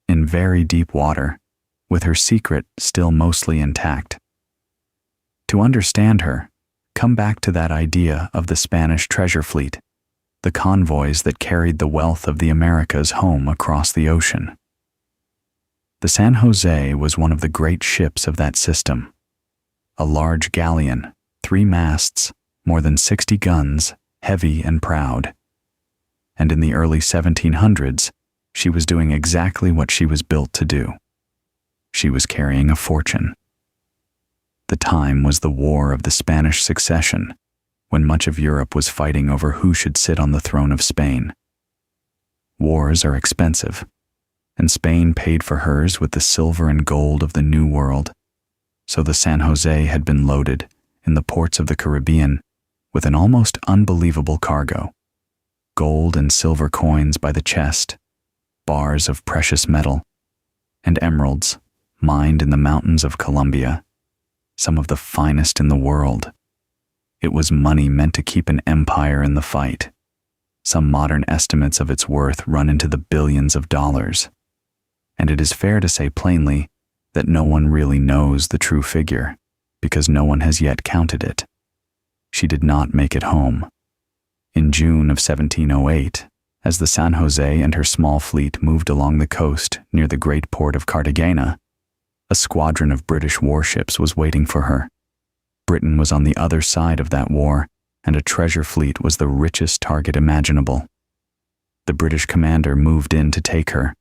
Speaker 1: in very deep water, with her secret still mostly intact. To understand her, come back to that idea of the Spanish treasure fleet, the convoys that carried the wealth of the Americas home across the ocean. The San Jose was one of the great ships of that system. A large galleon, 3 masts, more than 60 guns, heavy and proud. And in the early 1700s, she was doing exactly what she was built to do. She was carrying a fortune. The time was the War of the Spanish Succession, when much of Europe was fighting over who should sit on the throne of Spain. Wars are expensive, and Spain paid for hers with the silver and gold of the New World, so the San Jose had been loaded, in the ports of the Caribbean, with an almost unbelievable cargo: gold and silver coins by the chest, bars of precious metal, and emeralds mined in the mountains of Colombia, some of the finest in the world. It was money meant to keep an empire in the fight. Some modern estimates of its worth run into the billions of dollars. And it is fair to say plainly that no one really knows the true figure, because no one has yet counted it. She did not make it home. In June of 1708, as the San Jose and her small fleet moved along the coast near the great port of Cartagena, a squadron of British warships was waiting for her. Britain was on the other side of that war, and a treasure fleet was the richest target imaginable. The British commander moved in to take her.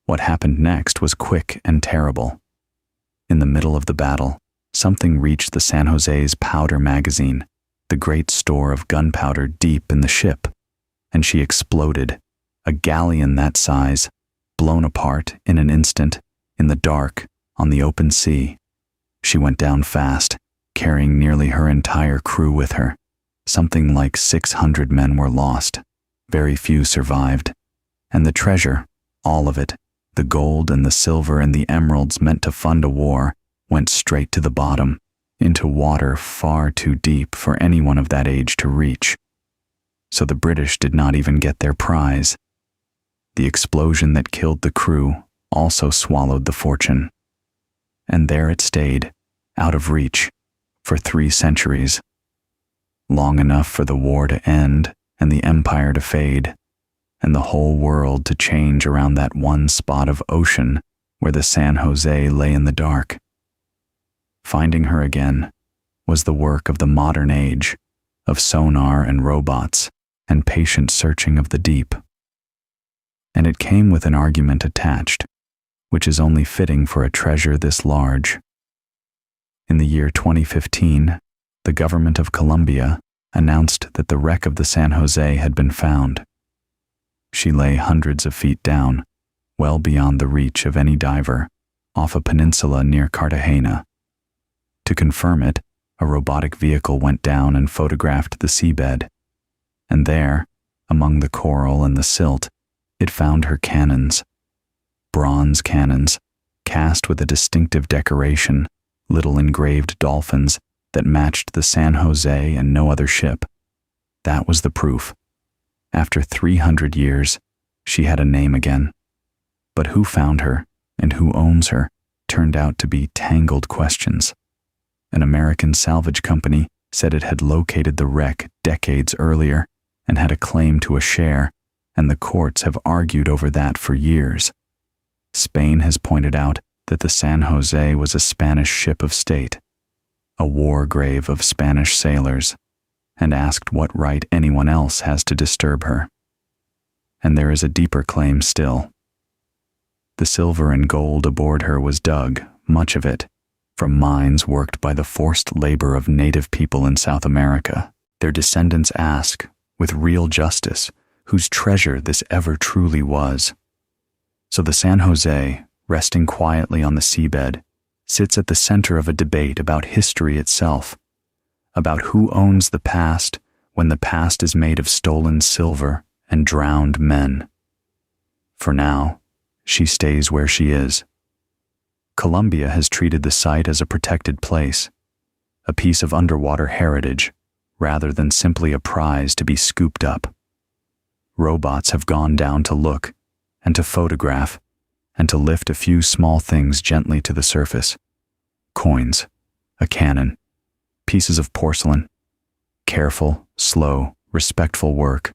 Speaker 1: What happened next was quick and terrible. In the middle of the battle, something reached the San Jose's powder magazine, the great store of gunpowder deep in the ship, and she exploded, a galleon that size, blown apart in an instant, in the dark, on the open sea. She went down fast, carrying nearly her entire crew with her. Something like 600 men were lost. Very few survived. And the treasure, all of it, the gold and the silver and the emeralds meant to fund a war, went straight to the bottom, into water far too deep for anyone of that age to reach. So the British did not even get their prize. The explosion that killed the crew also swallowed the fortune. And there it stayed, out of reach, for 3 centuries. Long enough for the war to end and the empire to fade, and the whole world to change around that one spot of ocean where the San Jose lay in the dark. Finding her again was the work of the modern age, of sonar and robots, and patient searching of the deep. And it came with an argument attached, which is only fitting for a treasure this large. In the year 2015, the government of Colombia announced that the wreck of the San Jose had been found. She lay hundreds of feet down, well beyond the reach of any diver, off a peninsula near Cartagena. To confirm it, a robotic vehicle went down and photographed the seabed. And there, among the coral and the silt, it found her cannons. Bronze cannons, cast with a distinctive decoration, little engraved dolphins that matched the San Jose and no other ship. That was the proof. After 300 years, she had a name again. But who found her and who owns her turned out to be tangled questions. An American salvage company said it had located the wreck decades earlier and had a claim to a share, and the courts have argued over that for years. Spain has pointed out that the San Jose was a Spanish ship of state, a war grave of Spanish sailors, and asked what right anyone else has to disturb her. And there is a deeper claim still. The silver and gold aboard her was dug, much of it, from mines worked by the forced labor of native people in South America. Their descendants ask, with real justice, whose treasure this ever truly was. So the San Jose, resting quietly on the seabed, sits at the center of a debate about history itself, about who owns the past when the past is made of stolen silver and drowned men. For now, she stays where she is. Colombia has treated the site as a protected place, a piece of underwater heritage, rather than simply a prize to be scooped up. Robots have gone down to look and to photograph and to lift a few small things gently to the surface. Coins, a cannon, pieces of porcelain. Careful, slow, respectful work,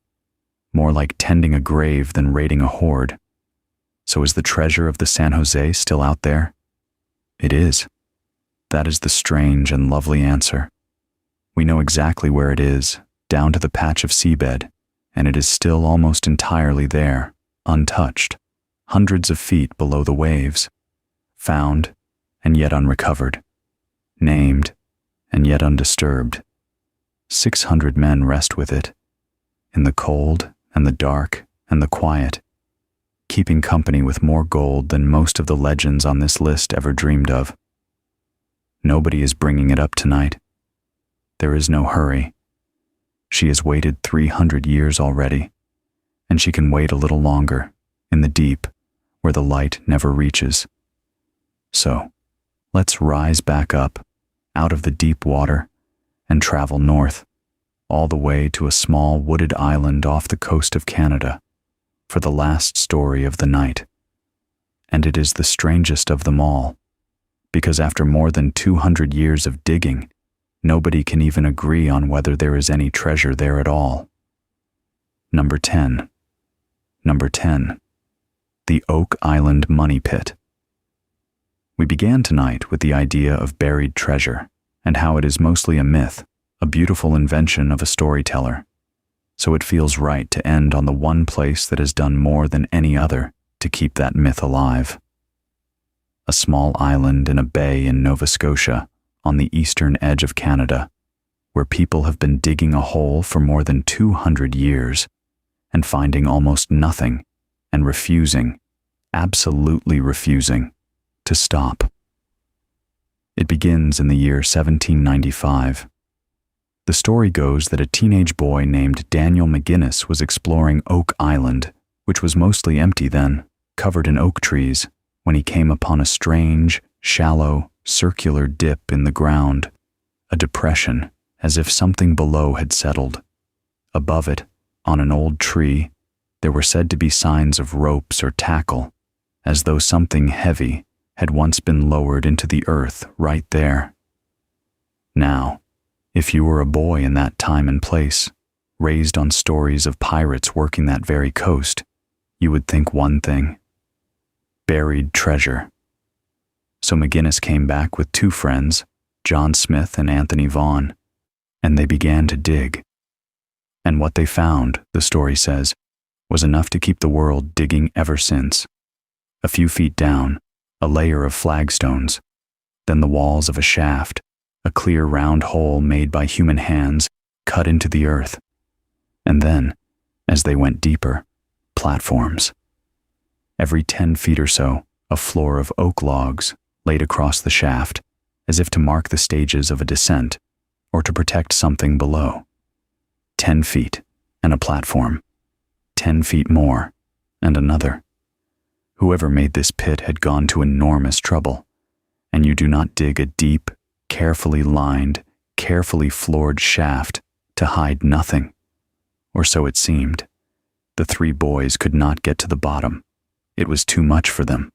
Speaker 1: more like tending a grave than raiding a hoard. So is the treasure of the San Jose still out there? It is. That is the strange and lovely answer. We know exactly where it is, down to the patch of seabed, and it is still almost entirely there, untouched, hundreds of feet below the waves, found and yet unrecovered, named and yet undisturbed. 600 men rest with it, in the cold and the dark and the quiet, keeping company with more gold than most of the legends on this list ever dreamed of. Nobody is bringing it up tonight. There is no hurry. She has waited 300 years already, and she can wait a little longer, in the deep, where the light never reaches. So, let's rise back up, out of the deep water, and travel north, all the way to a small wooded island off the coast of Canada, for the last story of the night. And it is the strangest of them all, because after more than 200 years of digging, nobody can even agree on whether there is any treasure there at all. Number 10. Number 10. The Oak Island Money Pit. We began tonight with the idea of buried treasure and how it is mostly a myth, a beautiful invention of a storyteller. So it feels right to end on the one place that has done more than any other to keep that myth alive. A small island in a bay in Nova Scotia, on the eastern edge of Canada, where people have been digging a hole for more than 200 years and finding almost nothing and refusing, absolutely refusing, to stop. It begins in the year 1795. The story goes that a teenage boy named Daniel McGinnis was exploring Oak Island, which was mostly empty then, covered in oak trees, when he came upon a strange, shallow, circular dip in the ground, a depression, as if something below had settled. Above it, on an old tree, there were said to be signs of ropes or tackle, as though something heavy had once been lowered into the earth right there. Now, if you were a boy in that time and place, raised on stories of pirates working that very coast, you would think one thing: buried treasure. So McGinnis came back with two friends, John Smith and Anthony Vaughan, and they began to dig. And what they found, the story says, was enough to keep the world digging ever since. A few feet down, a layer of flagstones, then the walls of a shaft, a clear round hole made by human hands cut into the earth. And then, as they went deeper, platforms. Every 10 feet or so, a floor of oak logs laid across the shaft, as if to mark the stages of a descent, or to protect something below. 10 feet, and a platform. 10 feet more, and another. Whoever made this pit had gone to enormous trouble, and you do not dig a deep, carefully lined, carefully floored shaft to hide nothing. Or so it seemed. The three boys could not get to the bottom. It was too much for them.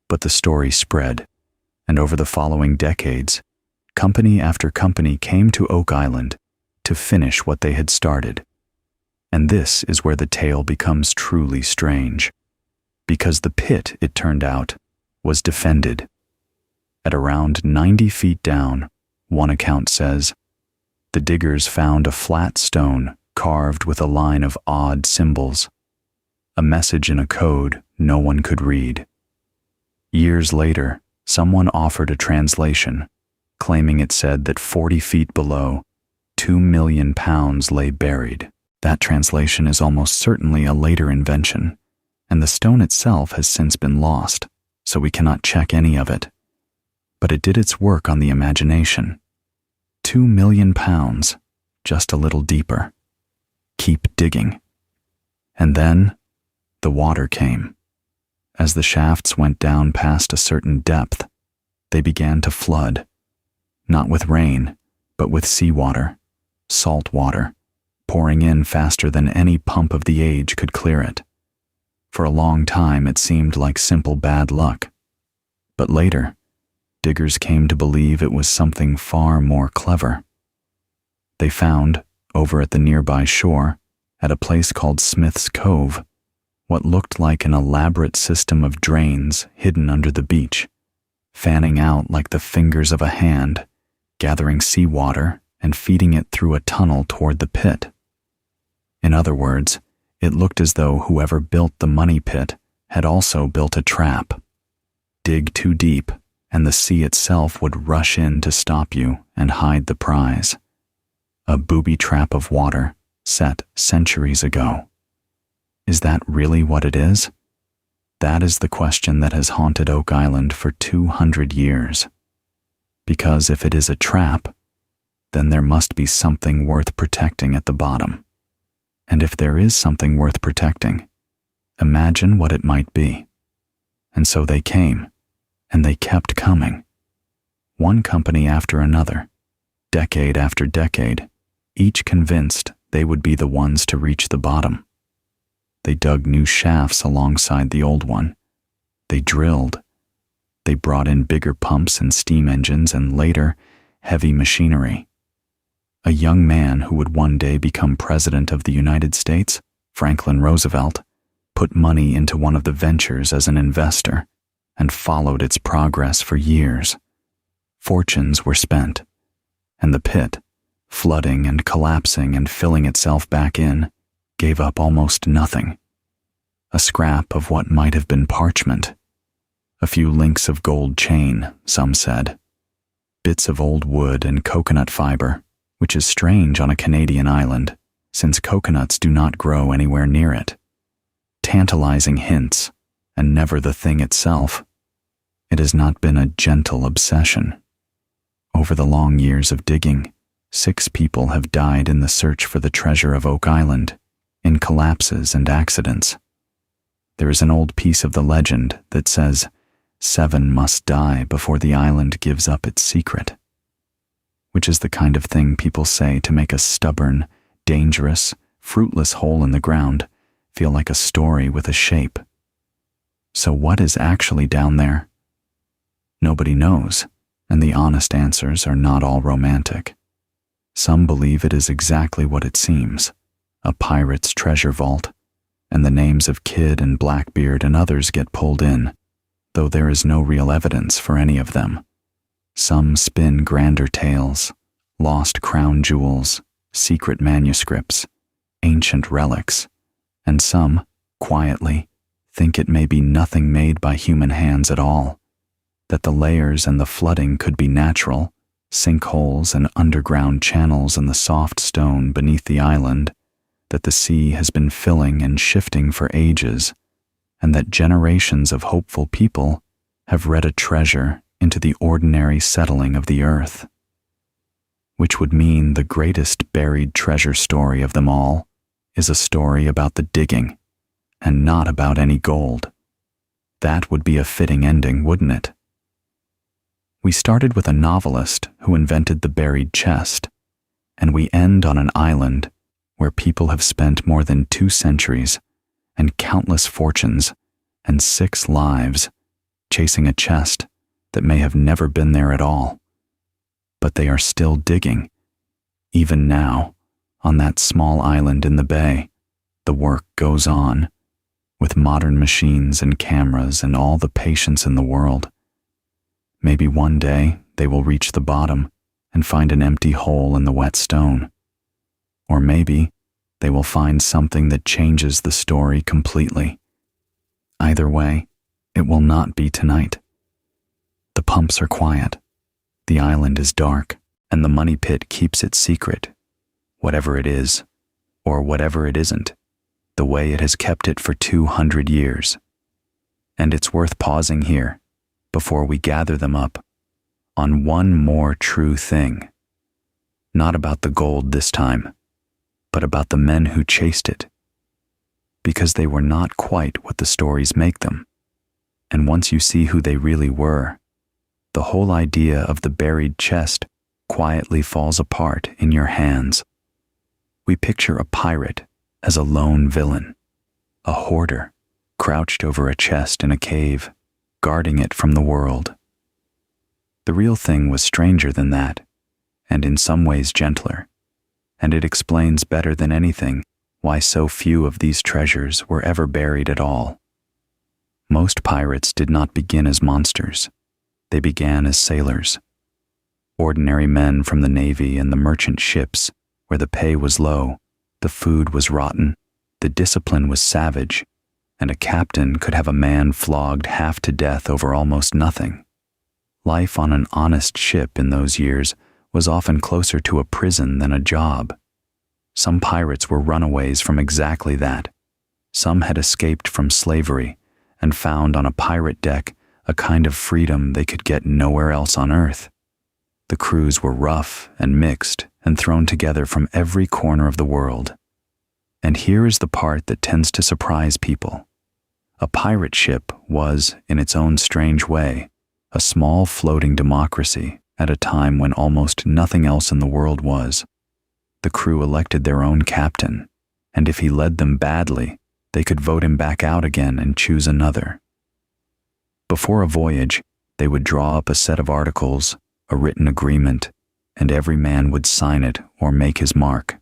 Speaker 1: But the story spread, and over the following decades, company after company came to Oak Island to finish what they had started. And this is where the tale becomes truly strange, because the pit, it turned out, was defended. At around 90 feet down, one account says, the diggers found a flat stone carved with a line of odd symbols, a message in a code no one could read. Years later, someone offered a translation, claiming it said that 40 feet below, 2 million pounds lay buried. That translation is almost certainly a later invention, and the stone itself has since been lost, so we cannot check any of it. But it did its work on the imagination. 2 million pounds, just a little deeper. Keep digging. And then, the water came. As the shafts went down past a certain depth, they began to flood, not with rain, but with seawater, salt water, pouring in faster than any pump of the age could clear it. For a long time it seemed like simple bad luck. But later, diggers came to believe it was something far more clever. They found, over at the nearby shore, at a place called Smith's Cove, what looked like an elaborate system of drains hidden under the beach, fanning out like the fingers of a hand, gathering seawater and feeding it through a tunnel toward the pit. In other words, it looked as though whoever built the money pit had also built a trap. Dig too deep, and the sea itself would rush in to stop you and hide the prize. A booby trap of water set centuries ago. Is that really what it is? That is the question that has haunted Oak Island for 200 years. Because if it is a trap, then there must be something worth protecting at the bottom. And if there is something worth protecting, imagine what it might be. And so they came, and they kept coming. One company after another, decade after decade, each convinced they would be the ones to reach the bottom. They dug new shafts alongside the old one. They drilled. They brought in bigger pumps and steam engines and later, heavy machinery. A young man who would one day become President of the United States, Franklin Roosevelt, put money into one of the ventures as an investor and followed its progress for years. Fortunes were spent, and the pit, flooding and collapsing and filling itself back in, gave up almost nothing. A scrap of what might have been parchment. A few links of gold chain, some said. Bits of old wood and coconut fiber, which is strange on a Canadian island, since coconuts do not grow anywhere near it. Tantalizing hints, and never the thing itself. It has not been a gentle obsession. Over the long years of digging, 6 people have died in the search for the treasure of Oak Island, in collapses and accidents. There is an old piece of the legend that says 7 must die before the island gives up its secret, which is the kind of thing people say to make a stubborn, dangerous, fruitless hole in the ground feel like a story with a shape. So what is actually down there? Nobody knows, and the honest answers are not all romantic. Some believe it is exactly what it seems, a pirate's treasure vault, and the names of Kidd and Blackbeard and others get pulled in, though there is no real evidence for any of them. Some spin grander tales, lost crown jewels, secret manuscripts, ancient relics, and some, quietly, think it may be nothing made by human hands at all, that the layers and the flooding could be natural, sinkholes and underground channels in the soft stone beneath the island, that the sea has been filling and shifting for ages, and that generations of hopeful people have read a treasure into the ordinary settling of the earth. Which would mean the greatest buried treasure story of them all is a story about the digging, and not about any gold. That would be a fitting ending, wouldn't it? We started with a novelist who invented the buried chest, and we end on an island where people have spent more than 2 centuries and countless fortunes and 6 lives chasing a chest that may have never been there at all. But they are still digging. Even now, on that small island in the bay, the work goes on, with modern machines and cameras and all the patience in the world. Maybe one day they will reach the bottom and find an empty hole in the wet stone. Or maybe they will find something that changes the story completely. Either way, it will not be tonight. The pumps are quiet, the island is dark, and the money pit keeps its secret, whatever it is, or whatever it isn't, the way it has kept it for 200 years. And it's worth pausing here, before we gather them up, on one more true thing. Not about the gold this time, but about the men who chased it. Because they were not quite what the stories make them. And once you see who they really were, the whole idea of the buried chest quietly falls apart in your hands. We picture a pirate as a lone villain, a hoarder, crouched over a chest in a cave, guarding it from the world. The real thing was stranger than that, and in some ways gentler, and it explains better than anything why so few of these treasures were ever buried at all. Most pirates did not begin as monsters. They began as sailors. Ordinary men from the navy and the merchant ships, where the pay was low, the food was rotten, the discipline was savage, and a captain could have a man flogged half to death over almost nothing. Life on an honest ship in those years was often closer to a prison than a job. Some pirates were runaways from exactly that. Some had escaped from slavery and found on a pirate deck a kind of freedom they could get nowhere else on earth. The crews were rough and mixed and thrown together from every corner of the world. And here is the part that tends to surprise people. A pirate ship was, in its own strange way, a small floating democracy at a time when almost nothing else in the world was. The crew elected their own captain, and if he led them badly, they could vote him back out again and choose another. Before a voyage, they would draw up a set of articles, a written agreement, and every man would sign it or make his mark.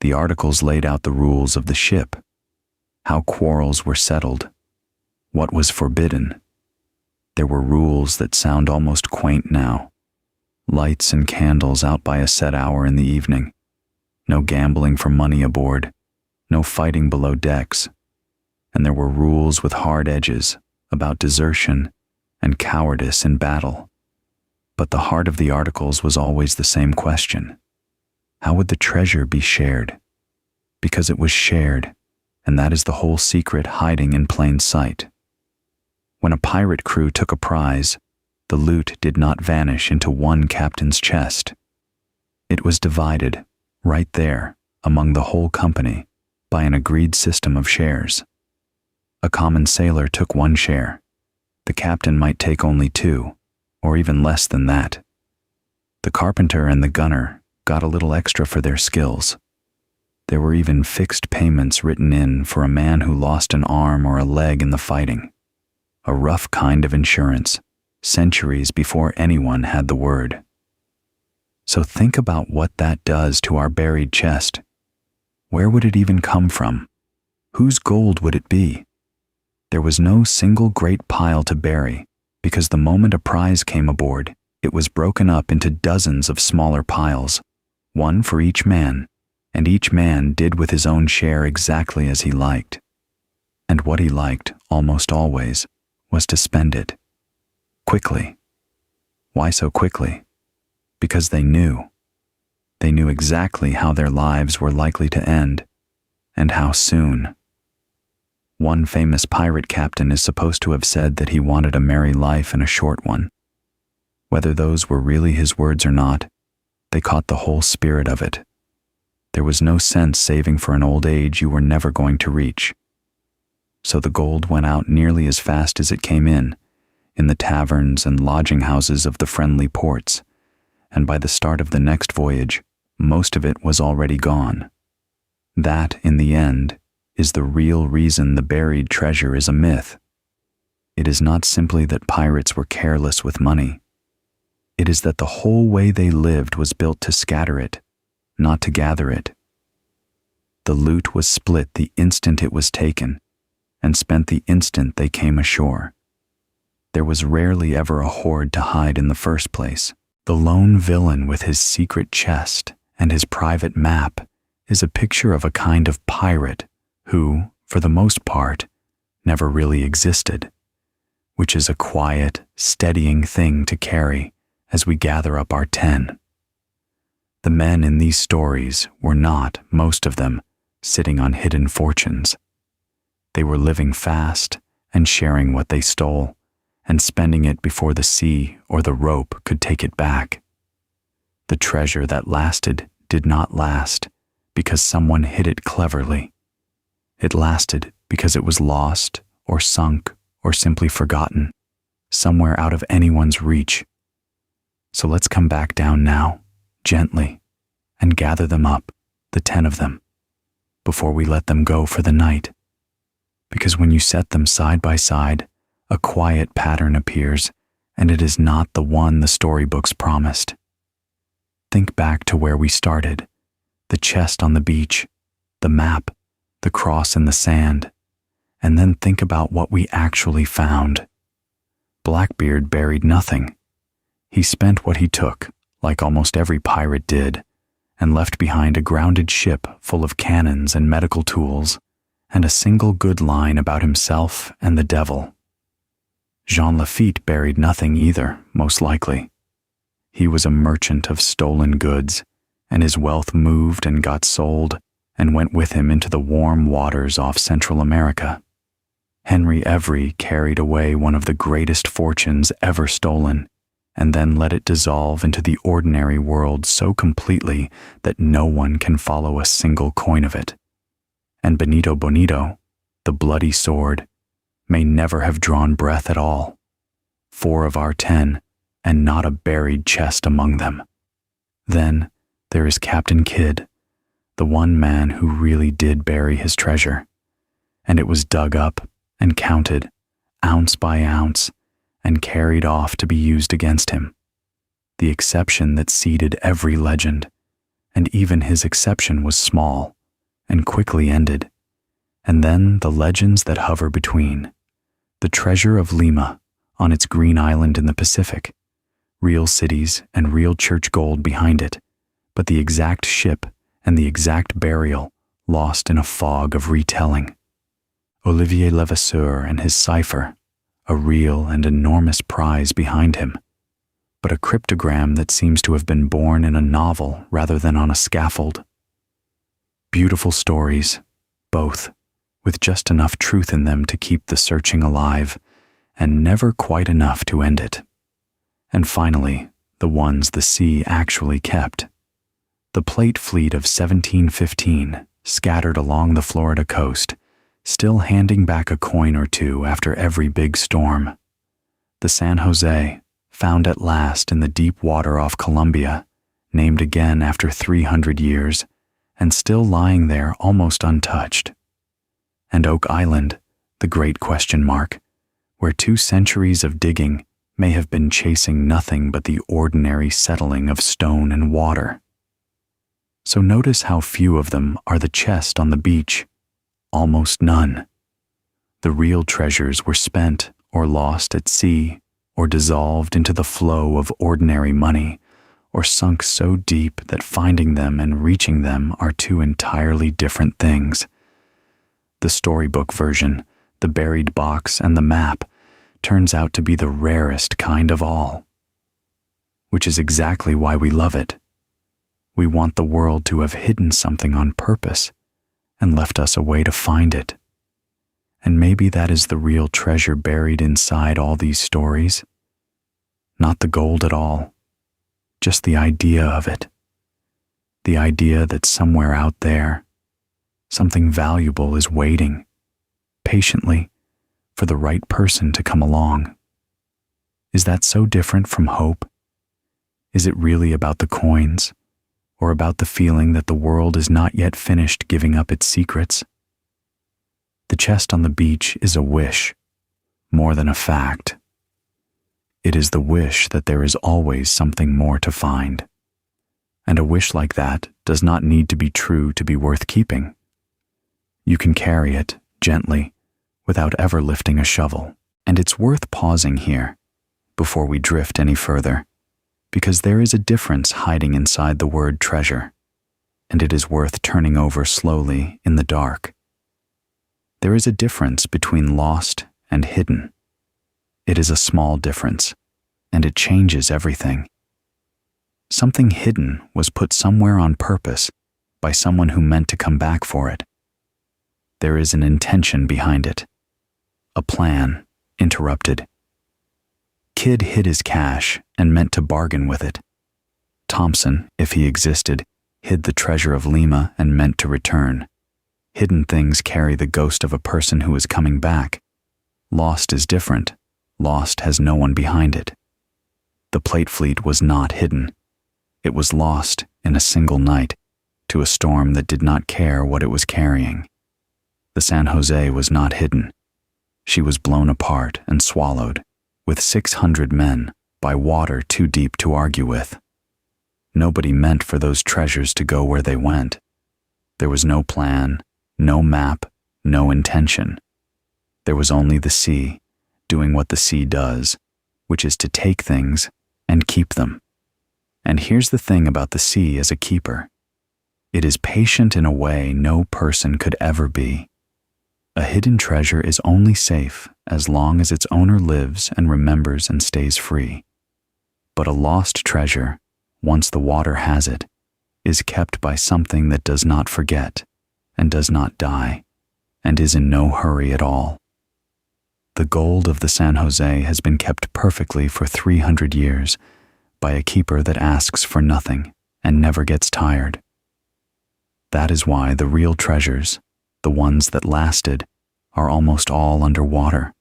Speaker 1: The articles laid out the rules of the ship, how quarrels were settled, what was forbidden. There were rules that sound almost quaint now. Lights and candles out by a set hour in the evening. No gambling for money aboard. No fighting below decks. And there were rules with hard edges about desertion and cowardice in battle. But the heart of the articles was always the same question. How would the treasure be shared? Because it was shared, and that is the whole secret hiding in plain sight. When a pirate crew took a prize, the loot did not vanish into one captain's chest. It was divided, right there, among the whole company, by an agreed system of shares. A common sailor took one share. The captain might take only two, or even less than that. The carpenter and the gunner got a little extra for their skills. There were even fixed payments written in for a man who lost an arm or a leg in the fighting. A rough kind of insurance, centuries before anyone had the word. So think about what that does to our buried chest. Where would it even come from? Whose gold would it be? There was no single great pile to bury, because the moment a prize came aboard, it was broken up into dozens of smaller piles, one for each man, and each man did with his own share exactly as he liked. And what he liked, almost always, was to spend it. Quickly. Why so quickly? Because they knew. They knew exactly how their lives were likely to end, and how soon. One famous pirate captain is supposed to have said that he wanted a merry life and a short one. Whether those were really his words or not, they caught the whole spirit of it. There was no sense saving for an old age you were never going to reach. So the gold went out nearly as fast as it came in the taverns and lodging houses of the friendly ports, and by the start of the next voyage, most of it was already gone. That, in the end, is the real reason the buried treasure is a myth. It is not simply that pirates were careless with money. It is that the whole way they lived was built to scatter it, not to gather it. The loot was split the instant it was taken, and spent the instant they came ashore. There was rarely ever a hoard to hide in the first place. The lone villain with his secret chest and his private map is a picture of a kind of pirate who, for the most part, never really existed, which is a quiet, steadying thing to carry as we gather up our 10. The men in these stories were not, most of them, sitting on hidden fortunes. They were living fast and sharing what they stole, and spending it before the sea or the rope could take it back. The treasure that lasted did not last because someone hid it cleverly. It lasted because it was lost or sunk or simply forgotten, somewhere out of anyone's reach. So let's come back down now, gently, and gather them up the 10 of them, before we let them go for the night. Because when you set them side by side, a quiet pattern appears, and it is not the one the storybooks promised. Think back to where we started, the chest on the beach, the map, the cross in the sand, and then think about what we actually found. Blackbeard buried nothing. He spent what he took, like almost every pirate did, and left behind a grounded ship full of cannons and medical tools, and a single good line about himself and the devil. Jean Lafitte buried nothing either, most likely. He was a merchant of stolen goods, and his wealth moved and got sold and went with him into the warm waters off Central America. Henry Every carried away one of the greatest fortunes ever stolen, and then let it dissolve into the ordinary world so completely that no one can follow a single coin of it. And Benito Bonito, the bloody sword, may never have drawn breath at all. 4 of our 10, and not a buried chest among them. Then there is Captain Kidd, the one man who really did bury his treasure, and it was dug up and counted, ounce by ounce, and carried off to be used against him. The exception that seeded every legend, and even his exception was small, and quickly ended, and then the legends that hover between. The Treasure of Lima, on its green island in the Pacific, real cities and real church gold behind it, but the exact ship and the exact burial lost in a fog of retelling. Olivier Levasseur and his cipher, a real and enormous prize behind him, but a cryptogram that seems to have been born in a novel rather than on a scaffold. Beautiful stories, both, with just enough truth in them to keep the searching alive, and never quite enough to end it. And finally, the ones the sea actually kept. The plate fleet of 1715, scattered along the Florida coast, still handing back a coin or two after every big storm. The San Jose, found at last in the deep water off Colombia, named again after 300 years, and still lying there almost untouched. And Oak Island, the great question mark, where 2 centuries of digging may have been chasing nothing but the ordinary settling of stone and water. So notice how few of them are the chest on the beach, almost none. The real treasures were spent or lost at sea, or dissolved into the flow of ordinary money, or sunk so deep that finding them and reaching them are 2 entirely different things. The storybook version, the buried box, and the map turns out to be the rarest kind of all. Which is exactly why we love it. We want the world to have hidden something on purpose and left us a way to find it. And maybe that is the real treasure buried inside all these stories. Not the gold at all, just the idea of it. The idea that somewhere out there, something valuable is waiting, patiently, for the right person to come along. Is that so different from hope? Is it really about the coins, or about the feeling that the world is not yet finished giving up its secrets? The chest on the beach is a wish, more than a fact. It is the wish that there is always something more to find. And a wish like that does not need to be true to be worth keeping. You can carry it, gently, without ever lifting a shovel. And it's worth pausing here, before we drift any further, because there is a difference hiding inside the word treasure, and it is worth turning over slowly in the dark. There is a difference between lost and hidden. It is a small difference, and it changes everything. Something hidden was put somewhere on purpose by someone who meant to come back for it. There is an intention behind it. A plan, interrupted. Kidd hid his cash and meant to bargain with it. Thompson, if he existed, hid the Treasure of Lima and meant to return. Hidden things carry the ghost of a person who is coming back. Lost is different. Lost has no one behind it. The plate fleet was not hidden. It was lost in a single night, to a storm that did not care what it was carrying. The San Jose was not hidden. She was blown apart and swallowed, with 600 men, by water too deep to argue with. Nobody meant for those treasures to go where they went. There was no plan, no map, no intention. There was only the sea, doing what the sea does, which is to take things and keep them. And here's the thing about the sea as a keeper. It is patient in a way no person could ever be. A hidden treasure is only safe as long as its owner lives and remembers and stays free. But a lost treasure, once the water has it, is kept by something that does not forget and does not die and is in no hurry at all. The gold of the San Jose has been kept perfectly for 300 years by a keeper that asks for nothing and never gets tired. That is why the real treasures, the ones that lasted, are almost all underwater.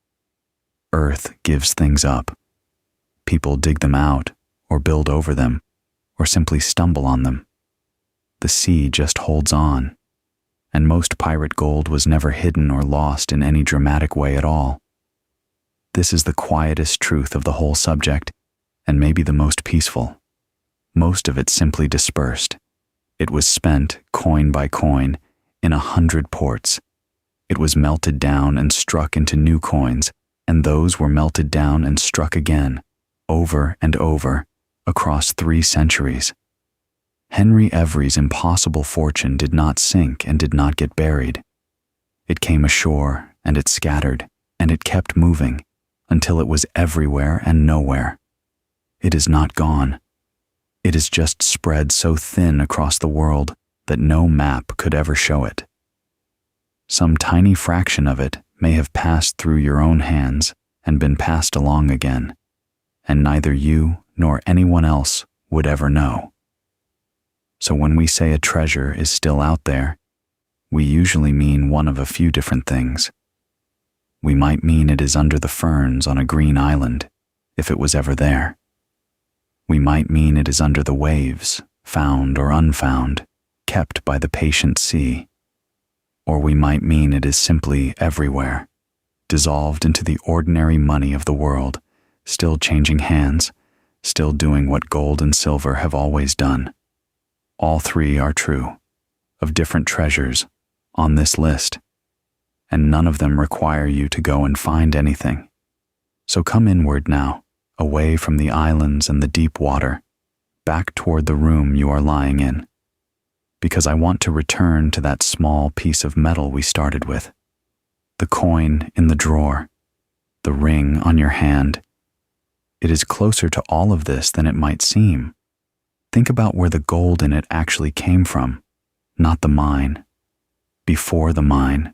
Speaker 1: Earth gives things up. People dig them out, or build over them, or simply stumble on them. The sea just holds on, and most pirate gold was never hidden or lost in any dramatic way at all. This is the quietest truth of the whole subject, and maybe the most peaceful. Most of it simply dispersed. It was spent, coin by coin, in 100 ports. It was melted down and struck into new coins, and those were melted down and struck again, over and over, across 3 centuries. Henry Every's impossible fortune did not sink and did not get buried. It came ashore, and it scattered, and it kept moving, until it was everywhere and nowhere. It is not gone. It is just spread so thin across the world that no map could ever show it. Some tiny fraction of it may have passed through your own hands and been passed along again, and neither you nor anyone else would ever know. So when we say a treasure is still out there, we usually mean one of a few different things. We might mean it is under the ferns on a green island, if it was ever there. We might mean it is under the waves, found or unfound, kept by the patient sea. Or we might mean it is simply everywhere, dissolved into the ordinary money of the world, still changing hands, still doing what gold and silver have always done. All 3 are true, of different treasures, on this list, and none of them require you to go and find anything. So come inward now, away from the islands and the deep water, back toward the room you are lying in, because I want to return to that small piece of metal we started with, the coin in the drawer, the ring on your hand. It is closer to all of this than it might seem. Think about where the gold in it actually came from, not the mine. Before the mine,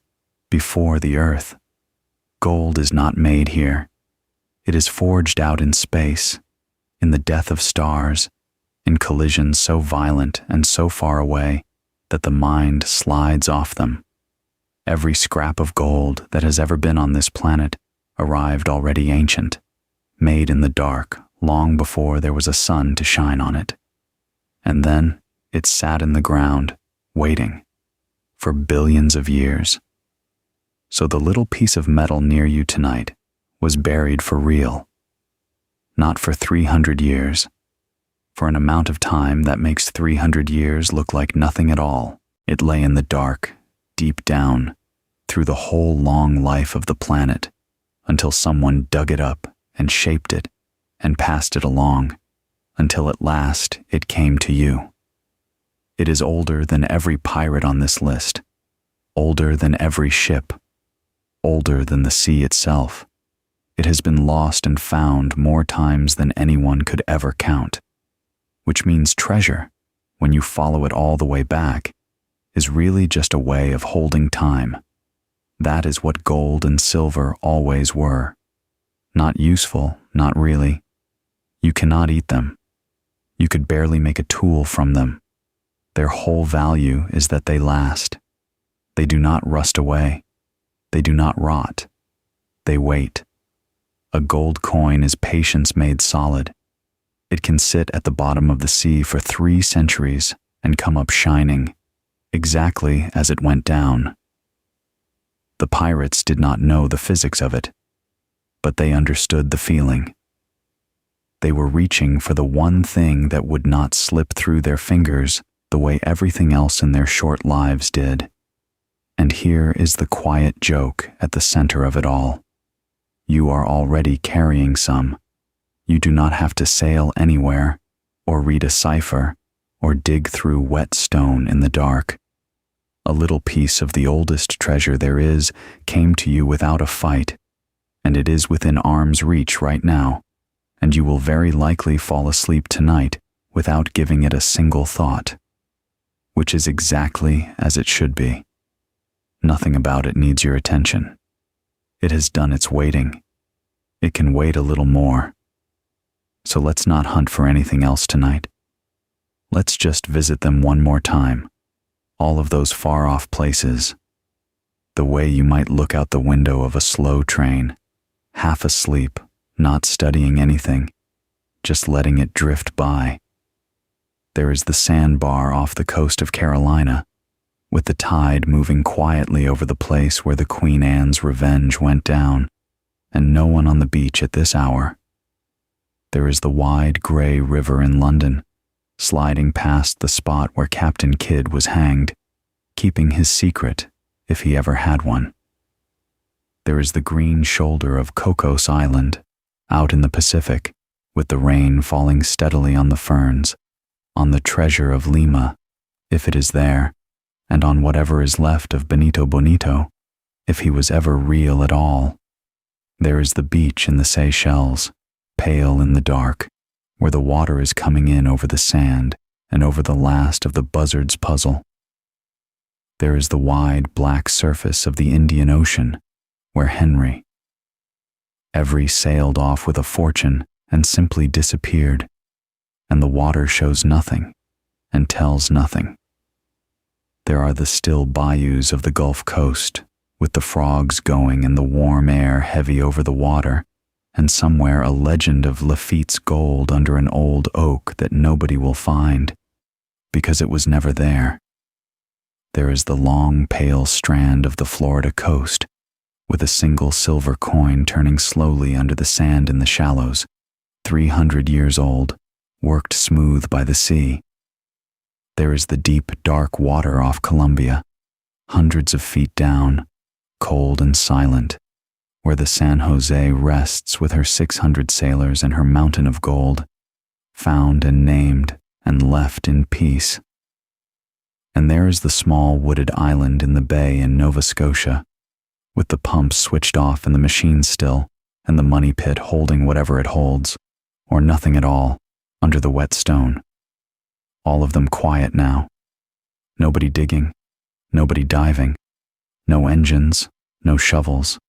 Speaker 1: before the earth. Gold is not made here. It is forged out in space, in the death of stars, in collisions so violent and so far away that the mind slides off them. Every scrap of gold that has ever been on this planet arrived already ancient, made in the dark long before there was a sun to shine on it. And then it sat in the ground, waiting, for billions of years. So the little piece of metal near you tonight was buried for real. Not for 300 years. For an amount of time that makes 300 years look like nothing at all. It lay in the dark, deep down, through the whole long life of the planet, until someone dug it up and shaped it and passed it along, until at last it came to you. It is older than every pirate on this list, older than every ship, older than the sea itself. It has been lost and found more times than anyone could ever count, which means treasure, when you follow it all the way back, is really just a way of holding time. That is what gold and silver always were. Not useful, not really. You cannot eat them. You could barely make a tool from them. Their whole value is that they last. They do not rust away. They do not rot. They wait. A gold coin is patience made solid. It can sit at the bottom of the sea for 3 centuries and come up shining, exactly as it went down. The pirates did not know the physics of it, but they understood the feeling. They were reaching for the one thing that would not slip through their fingers the way everything else in their short lives did. And here is the quiet joke at the center of it all. You are already carrying some. You do not have to sail anywhere, or read a cipher, or dig through wet stone in the dark. A little piece of the oldest treasure there is came to you without a fight, and it is within arm's reach right now, and you will very likely fall asleep tonight without giving it a single thought, which is exactly as it should be. Nothing about it needs your attention. It has done its waiting. It can wait a little more. So let's not hunt for anything else tonight. Let's just visit them one more time, all of those far-off places, the way you might look out the window of a slow train, half asleep, not studying anything, just letting it drift by. There is the sandbar off the coast of Carolina, with the tide moving quietly over the place where the Queen Anne's Revenge went down, and no one on the beach at this hour. There is the wide gray river in London, sliding past the spot where Captain Kidd was hanged, keeping his secret, if he ever had one. There is the green shoulder of Cocos Island, out in the Pacific, with the rain falling steadily on the ferns, on the Treasure of Lima, if it is there, and on whatever is left of Benito Bonito, if he was ever real at all. There is the beach in the Seychelles, pale in the dark, where the water is coming in over the sand and over the last of the buzzard's puzzle. There is the wide black surface of the Indian Ocean, where Henry. Every sailed off with a fortune and simply disappeared, and the water shows nothing and tells nothing. There are the still bayous of the Gulf Coast, with the frogs going and the warm air heavy over the water, and somewhere a legend of Lafitte's gold under an old oak that nobody will find, because it was never there. There is the long, pale strand of the Florida coast, with a single silver coin turning slowly under the sand in the shallows, 300 years old, worked smooth by the sea. There is the deep, dark water off Colombia, hundreds of feet down, cold and silent, where the San Jose rests with her 600 sailors and her mountain of gold, found and named and left in peace. And there is the small wooded island in the bay in Nova Scotia, with the pumps switched off and the machines still, and the money pit holding whatever it holds, or nothing at all, under the wet stone. All of them quiet now. Nobody digging, nobody diving, no engines, no shovels,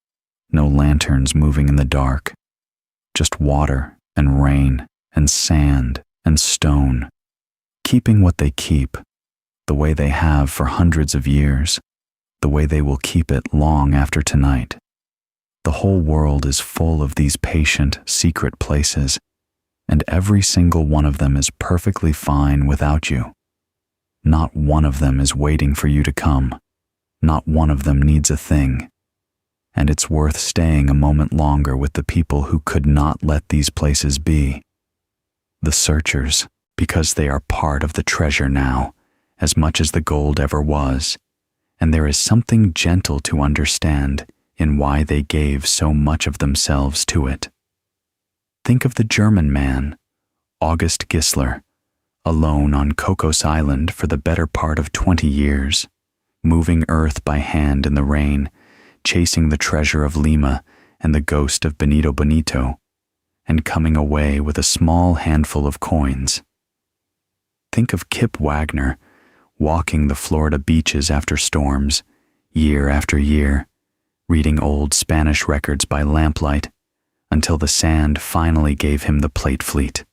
Speaker 1: no lanterns moving in the dark, just water and rain and sand and stone, keeping what they keep, the way they have for hundreds of years, the way they will keep it long after tonight. The whole world is full of these patient, secret places, and every single one of them is perfectly fine without you. Not one of them is waiting for you to come. Not one of them needs a thing. And it's worth staying a moment longer with the people who could not let these places be. The searchers, because they are part of the treasure now, as much as the gold ever was, and there is something gentle to understand in why they gave so much of themselves to it. Think of the German man, August Gisler, alone on Cocos Island for the better part of 20 years, moving earth by hand in the rain, chasing the treasure of Lima and the ghost of Benito Bonito, and coming away with a small handful of coins. Think of Kip Wagner, walking the Florida beaches after storms, year after year, reading old Spanish records by lamplight, until the sand finally gave him the plate fleet.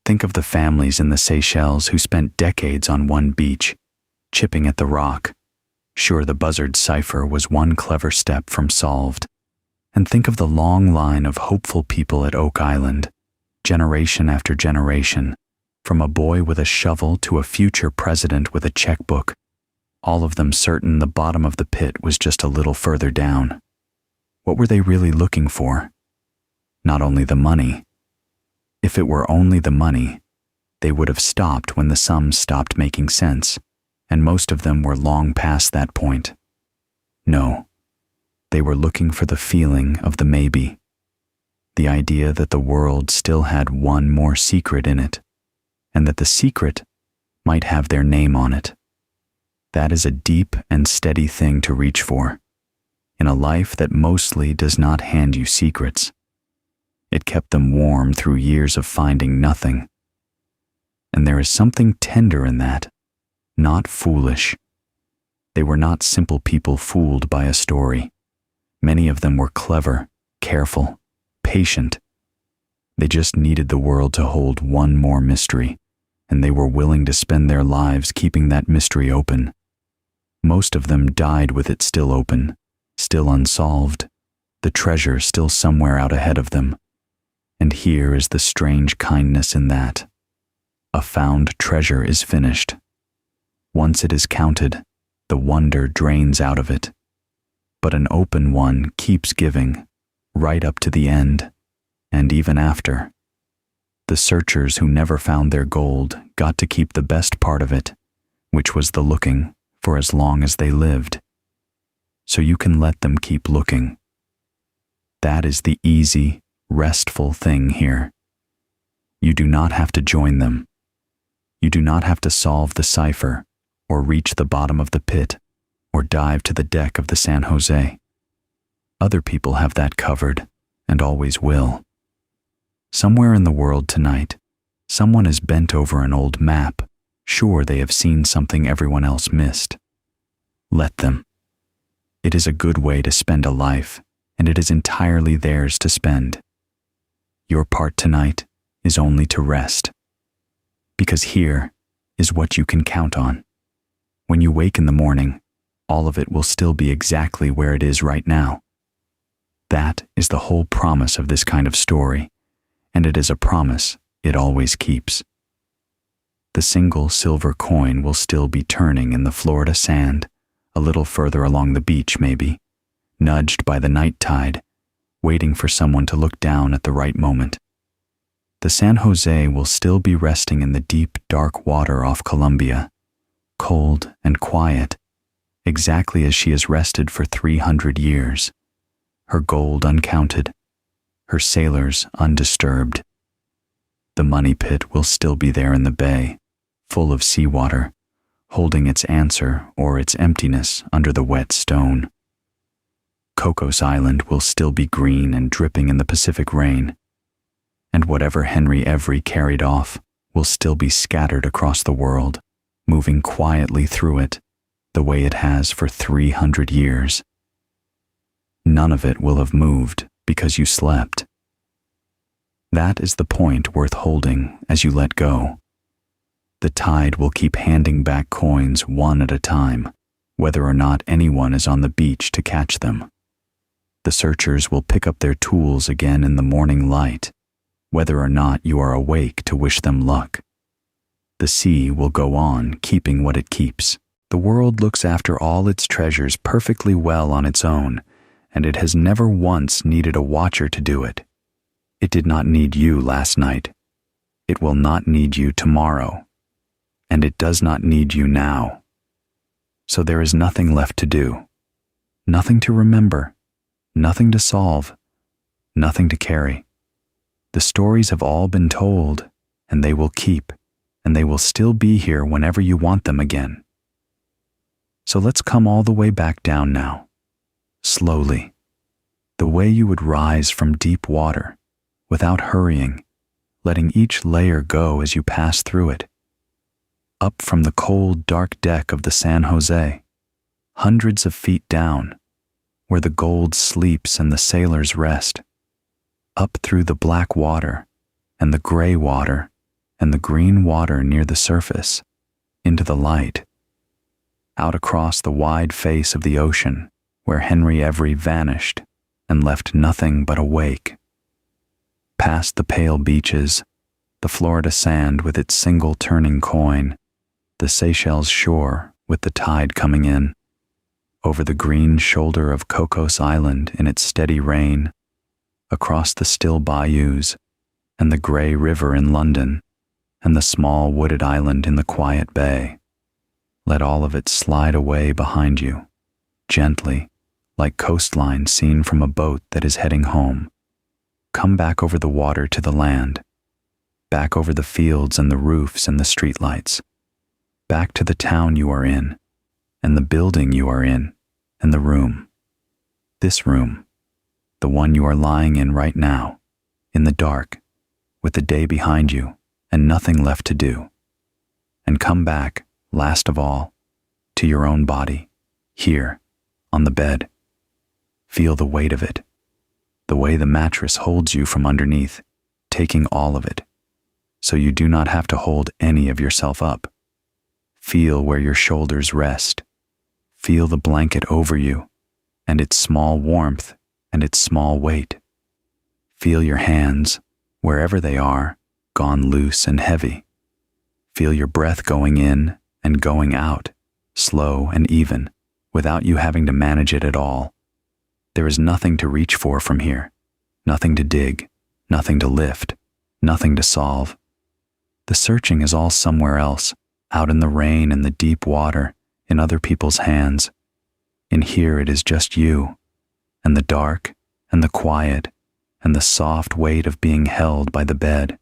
Speaker 1: Think of the families in the Seychelles who spent decades on one beach, chipping at the rock, sure the buzzard cipher was one clever step from solved. And think of the long line of hopeful people at Oak Island, generation after generation, from a boy with a shovel to a future president with a checkbook, all of them certain the bottom of the pit was just a little further down. What were they really looking for? Not only the money. If it were only the money, they would have stopped when the sums stopped making sense, and most of them were long past that point. No, they were looking for the feeling of the maybe, the idea that the world still had one more secret in it, and that the secret might have their name on it. That is a deep and steady thing to reach for, in a life that mostly does not hand you secrets. It kept them warm through years of finding nothing. And there is something tender in that, not foolish. They were not simple people fooled by a story. Many of them were clever, careful, patient. They just needed the world to hold one more mystery, and they were willing to spend their lives keeping that mystery open. Most of them died with it still open, still unsolved, the treasure still somewhere out ahead of them. And here is the strange kindness in that. A found treasure is finished. Once it is counted, the wonder drains out of it. But an open one keeps giving, right up to the end, and even after. The searchers who never found their gold got to keep the best part of it, which was the looking, for as long as they lived. So you can let them keep looking. That is the easy, restful thing here. You do not have to join them. You do not have to solve the cipher, or reach the bottom of the pit, or dive to the deck of the San Jose. Other people have that covered, and always will. Somewhere in the world tonight, someone is bent over an old map, sure they have seen something everyone else missed. Let them. It is a good way to spend a life, and it is entirely theirs to spend. Your part tonight is only to rest. Because here is what you can count on. When you wake in the morning, all of it will still be exactly where it is right now. That is the whole promise of this kind of story, and it is a promise it always keeps. The single silver coin will still be turning in the Florida sand, a little further along the beach maybe, nudged by the night tide, waiting for someone to look down at the right moment. The San Jose will still be resting in the deep, dark water off Colombia, cold and quiet, exactly as she has rested for 300 years, her gold uncounted, her sailors undisturbed. The money pit will still be there in the bay, full of seawater, holding its answer or its emptiness under the wet stone. Cocos Island will still be green and dripping in the Pacific rain, and whatever Henry Every carried off will still be scattered across the world, moving quietly through it, the way it has for 300 years. None of it will have moved because you slept. That is the point worth holding as you let go. The tide will keep handing back coins one at a time, whether or not anyone is on the beach to catch them. The searchers will pick up their tools again in the morning light, whether or not you are awake to wish them luck. The sea will go on keeping what it keeps. The world looks after all its treasures perfectly well on its own, and it has never once needed a watcher to do it. It did not need you last night. It will not need you tomorrow. And it does not need you now. So there is nothing left to do. Nothing to remember. Nothing to solve. Nothing to carry. The stories have all been told, and they will keep, and they will still be here whenever you want them again. So let's come all the way back down now, slowly, the way you would rise from deep water, without hurrying, letting each layer go as you pass through it. Up from the cold, dark deck of the San Jose, hundreds of feet down, where the gold sleeps and the sailors rest, up through the black water, and the gray water, and the green water near the surface, into the light, out across the wide face of the ocean, where Henry Every vanished and left nothing but a wake. Past the pale beaches, the Florida sand with its single turning coin, the Seychelles shore with the tide coming in, over the green shoulder of Cocos Island in its steady rain, across the still bayous, and the grey river in London, and the small wooded island in the quiet bay. Let all of it slide away behind you, gently, like coastline seen from a boat that is heading home. Come back over the water to the land, back over the fields and the roofs and the streetlights, back to the town you are in, and the building you are in, and the room. This room, the one you are lying in right now, in the dark, with the day behind you and nothing left to do. And come back, last of all, to your own body, here, on the bed. Feel the weight of it, the way the mattress holds you from underneath, taking all of it, so you do not have to hold any of yourself up. Feel where your shoulders rest. Feel the blanket over you, and its small warmth and its small weight. Feel your hands, wherever they are, gone loose and heavy. Feel your breath going in and going out, slow and even, without you having to manage it at all. There is nothing to reach for from here, nothing to dig, nothing to lift, nothing to solve. The searching is all somewhere else, out in the rain and the deep water, in other people's hands. In here it is just you, and the dark, and the quiet, and the soft weight of being held by the bed.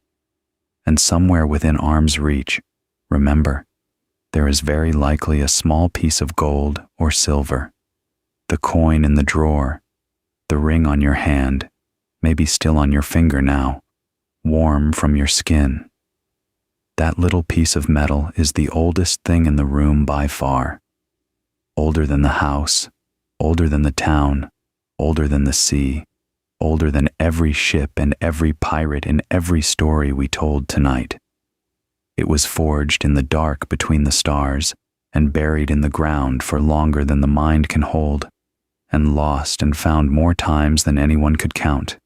Speaker 1: And somewhere within arm's reach, remember, there is very likely a small piece of gold or silver. The coin in the drawer, the ring on your hand, maybe still on your finger now, warm from your skin. That little piece of metal is the oldest thing in the room by far. Older than the house, older than the town, older than the sea, older than every ship and every pirate in every story we told tonight. It was forged in the dark between the stars and buried in the ground for longer than the mind can hold, and lost and found more times than anyone could count.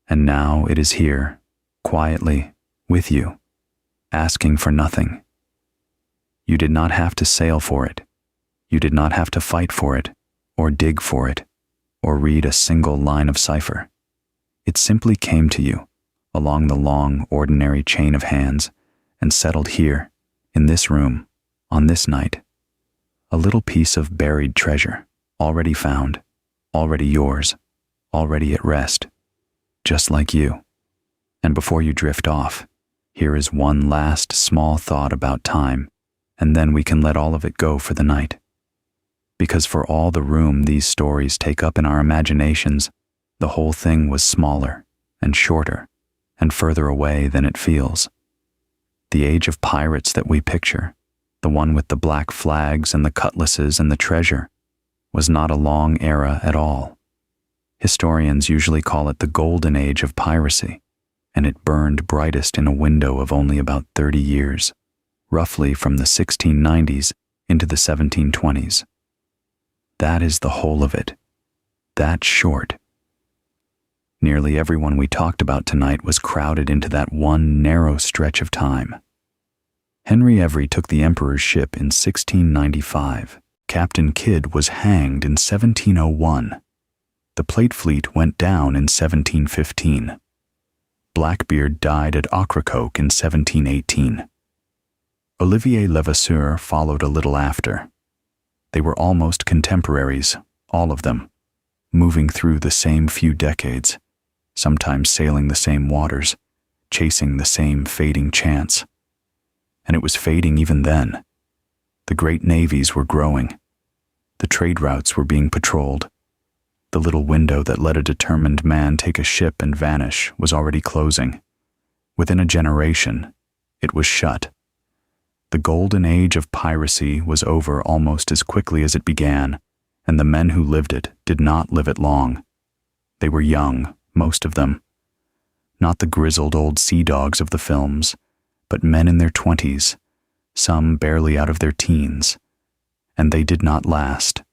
Speaker 1: And now it is here, quietly, with you, asking for nothing. You did not have to sail for it. You did not have to fight for it, or dig for it, or read a single line of cipher. It simply came to you, along the long, ordinary chain of hands, and settled here, in this room, on this night. A little piece of buried treasure, already found, already yours, already at rest, just like you. And before you drift off, here is one last small thought about time, and then we can let all of it go for the night. Because for all the room these stories take up in our imaginations, the whole thing was smaller and shorter and further away than it feels. The age of pirates that we picture, the one with the black flags and the cutlasses and the treasure, was not a long era at all. Historians usually call it the golden age of piracy, and it burned brightest in a window of only about 30 years, roughly from the 1690s into the 1720s. That is the whole of it. That short. Nearly everyone we talked about tonight was crowded into that one narrow stretch of time. Henry Every took the Emperor's ship in 1695. Captain Kidd was hanged in 1701. The Plate Fleet went down in 1715. Blackbeard died at Ocracoke in 1718. Olivier Levasseur followed a little after. They were almost contemporaries, all of them, moving through the same few decades, sometimes sailing the same waters, chasing the same fading chance. And it was fading even then. The great navies were growing. The trade routes were being patrolled. The little window that let a determined man take a ship and vanish was already closing. Within a generation, it was shut. The golden age of piracy was over almost as quickly as it began, and the men who lived it did not live it long. They were young, most of them. Not the grizzled old sea dogs of the films, but men in their 20s, some barely out of their teens. And they did not last.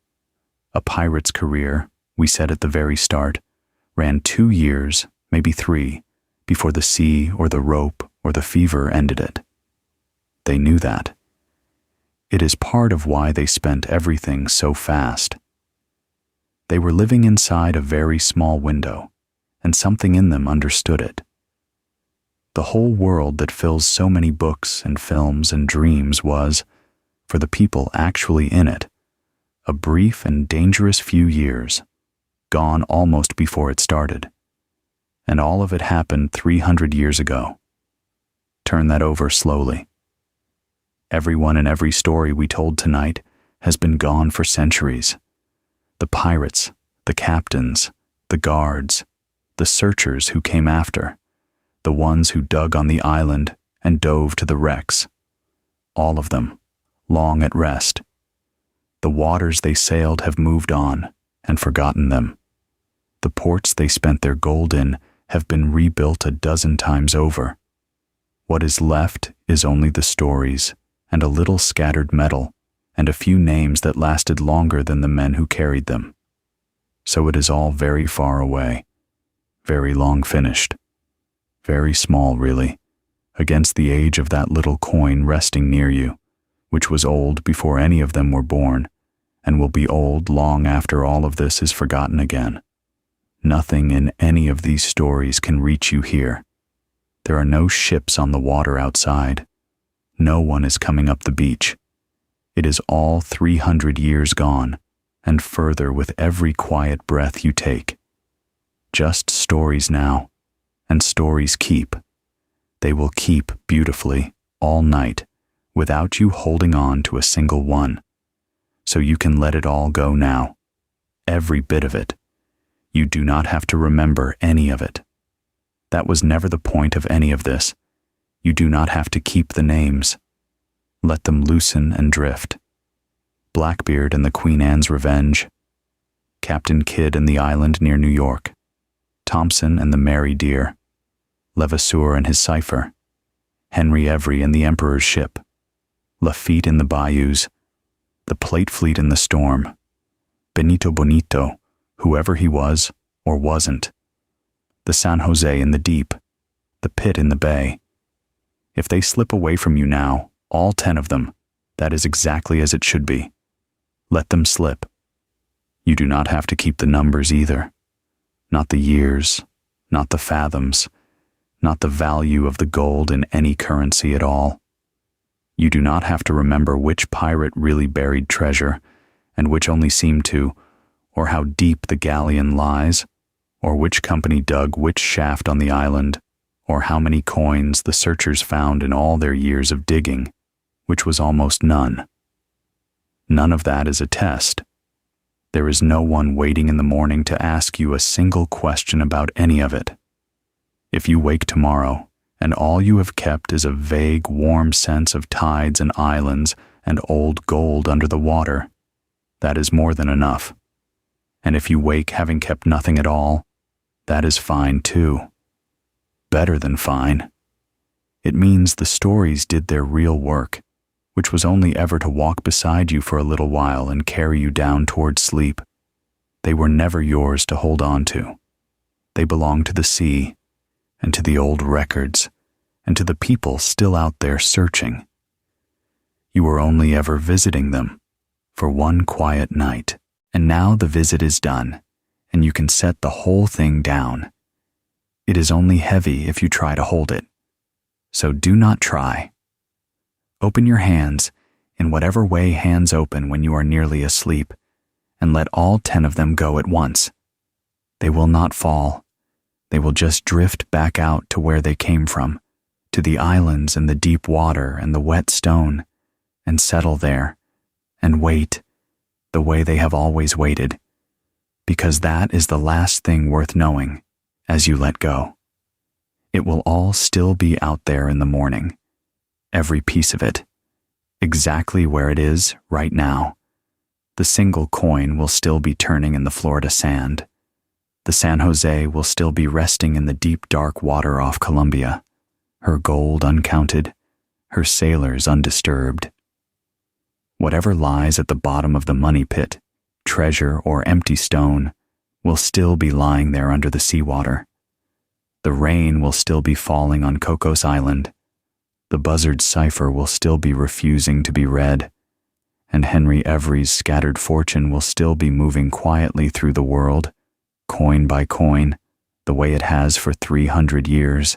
Speaker 1: A pirate's career, we said at the very start, ran 2 years, maybe 3, before the sea or the rope or the fever ended it. They knew that. It is part of why they spent everything so fast. They were living inside a very small window, and something in them understood it. The whole world that fills so many books and films and dreams was, for the people actually in it, a brief and dangerous few years, gone almost before it started. And all of it happened 300 years ago. Turn that over slowly. Everyone in every story we told tonight has been gone for centuries. The pirates, the captains, the guards, the searchers who came after, the ones who dug on the island and dove to the wrecks. All of them, long at rest. The waters they sailed have moved on and forgotten them. The ports they spent their gold in have been rebuilt a dozen times over. What is left is only the stories and a little scattered metal and a few names that lasted longer than the men who carried them. So it is all very far away, very long finished, very small really, against the age of that little coin resting near you, which was old before any of them were born, and will be old long after all of this is forgotten again. Nothing in any of these stories can reach you here. There are no ships on the water outside. No one is coming up the beach. It is all 300 years gone, and further with every quiet breath you take. Just stories now, and stories keep. They will keep beautifully all night, without you holding on to a single one. So you can let it all go now. Every bit of it. You do not have to remember any of it. That was never the point of any of this. You do not have to keep the names. Let them loosen and drift. Blackbeard and the Queen Anne's Revenge, Captain Kidd and the island near New York, Thompson and the Mary Dear, Levasseur and his cipher, Henry Every and the Emperor's ship, Lafitte in the bayous, the Plate Fleet in the storm, Benito Bonito, whoever he was or wasn't, the San Jose in the deep, the Pit in the bay. If they slip away from you now, all 10 of them, that is exactly as it should be. Let them slip. You do not have to keep the numbers either. Not the years, not the fathoms, not the value of the gold in any currency at all. You do not have to remember which pirate really buried treasure, and which only seemed to, or how deep the galleon lies, or which company dug which shaft on the island, or how many coins the searchers found in all their years of digging, which was almost none. None of that is a test. There is no one waiting in the morning to ask you a single question about any of it. If you wake tomorrow, and all you have kept is a vague, warm sense of tides and islands and old gold under the water, that is more than enough. And if you wake having kept nothing at all, that is fine too. Better than fine. It means the stories did their real work, which was only ever to walk beside you for a little while and carry you down toward sleep. They were never yours to hold on to. They belonged to the sea, and to the old records, and to the people still out there searching. You were only ever visiting them for one quiet night, and now the visit is done, and you can set the whole thing down. It is only heavy if you try to hold it, so do not try. Open your hands in whatever way hands open when you are nearly asleep, and let all 10 of them go at once. They will not fall. They will just drift back out to where they came from, to the islands and the deep water and the wet stone, and settle there, and wait, the way they have always waited, because that is the last thing worth knowing as you let go. It will all still be out there in the morning, every piece of it, exactly where it is right now. The single coin will still be turning in the Florida sand. The San Jose will still be resting in the deep dark water off Colombia, her gold uncounted, her sailors undisturbed. Whatever lies at the bottom of the money pit, treasure or empty stone, will still be lying there under the seawater. The rain will still be falling on Cocos Island. The buzzard's cipher will still be refusing to be read, and Henry Every's scattered fortune will still be moving quietly through the world, coin by coin, the way it has for 300 years.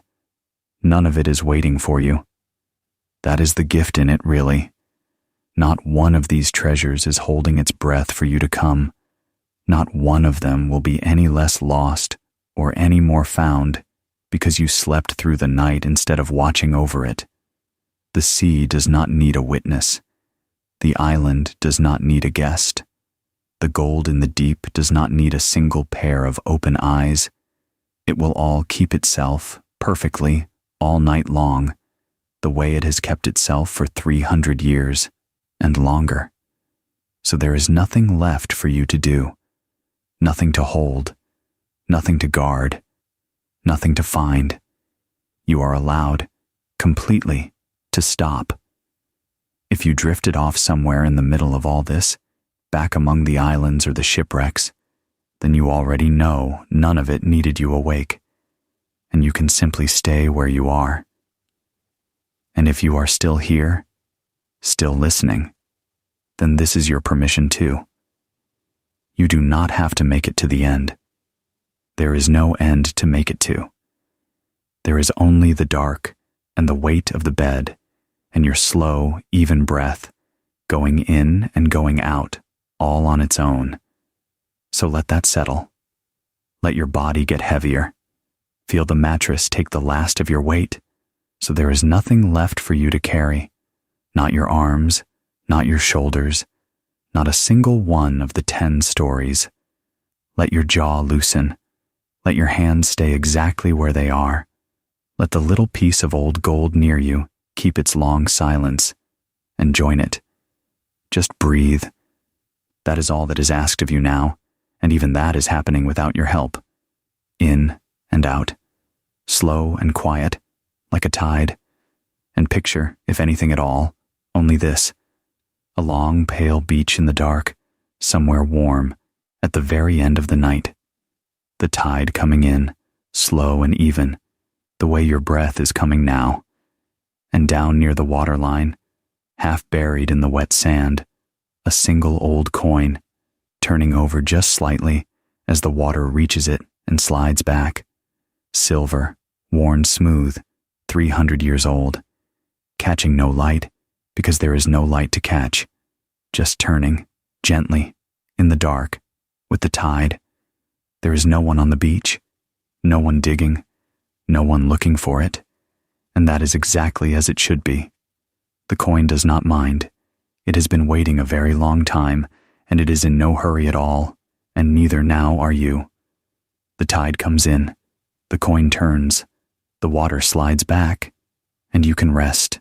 Speaker 1: None of it is waiting for you. That is the gift in it, really. Not one of these treasures is holding its breath for you to come. Not one of them will be any less lost or any more found because you slept through the night instead of watching over it. The sea does not need a witness. The island does not need a guest. The gold in the deep does not need a single pair of open eyes. It will all keep itself perfectly all night long, the way it has kept itself for 300 years and longer. So there is nothing left for you to do, nothing to hold, nothing to guard, nothing to find. You are allowed, completely, to stop. If you drifted off somewhere in the middle of all this, back among the islands or the shipwrecks, then you already know none of it needed you awake, and you can simply stay where you are. And if you are still here, still listening, then this is your permission too. You do not have to make it to the end. There is no end to make it to. There is only the dark and the weight of the bed and your slow, even breath, going in and going out, all on its own. So let that settle. Let your body get heavier. Feel the mattress take the last of your weight, so there is nothing left for you to carry. Not your arms, not your shoulders, not a single one of the 10 stories. Let your jaw loosen. Let your hands stay exactly where they are. Let the little piece of old gold near you keep its long silence, and join it. Just breathe. That is all that is asked of you now, and even that is happening without your help. In and out, slow and quiet, like a tide. And picture, if anything at all, only this: a long, pale beach in the dark, somewhere warm, at the very end of the night. The tide coming in, slow and even, the way your breath is coming now. And down near the waterline, half buried in the wet sand, a single old coin, turning over just slightly as the water reaches it and slides back. Silver, worn smooth, 300 years old, catching no light because there is no light to catch, just turning, gently, in the dark, with the tide. There is no one on the beach, no one digging, no one looking for it, and that is exactly as it should be. The coin does not mind. It has been waiting a very long time, and it is in no hurry at all, and neither now are you. The tide comes in, the coin turns, the water slides back, and you can rest.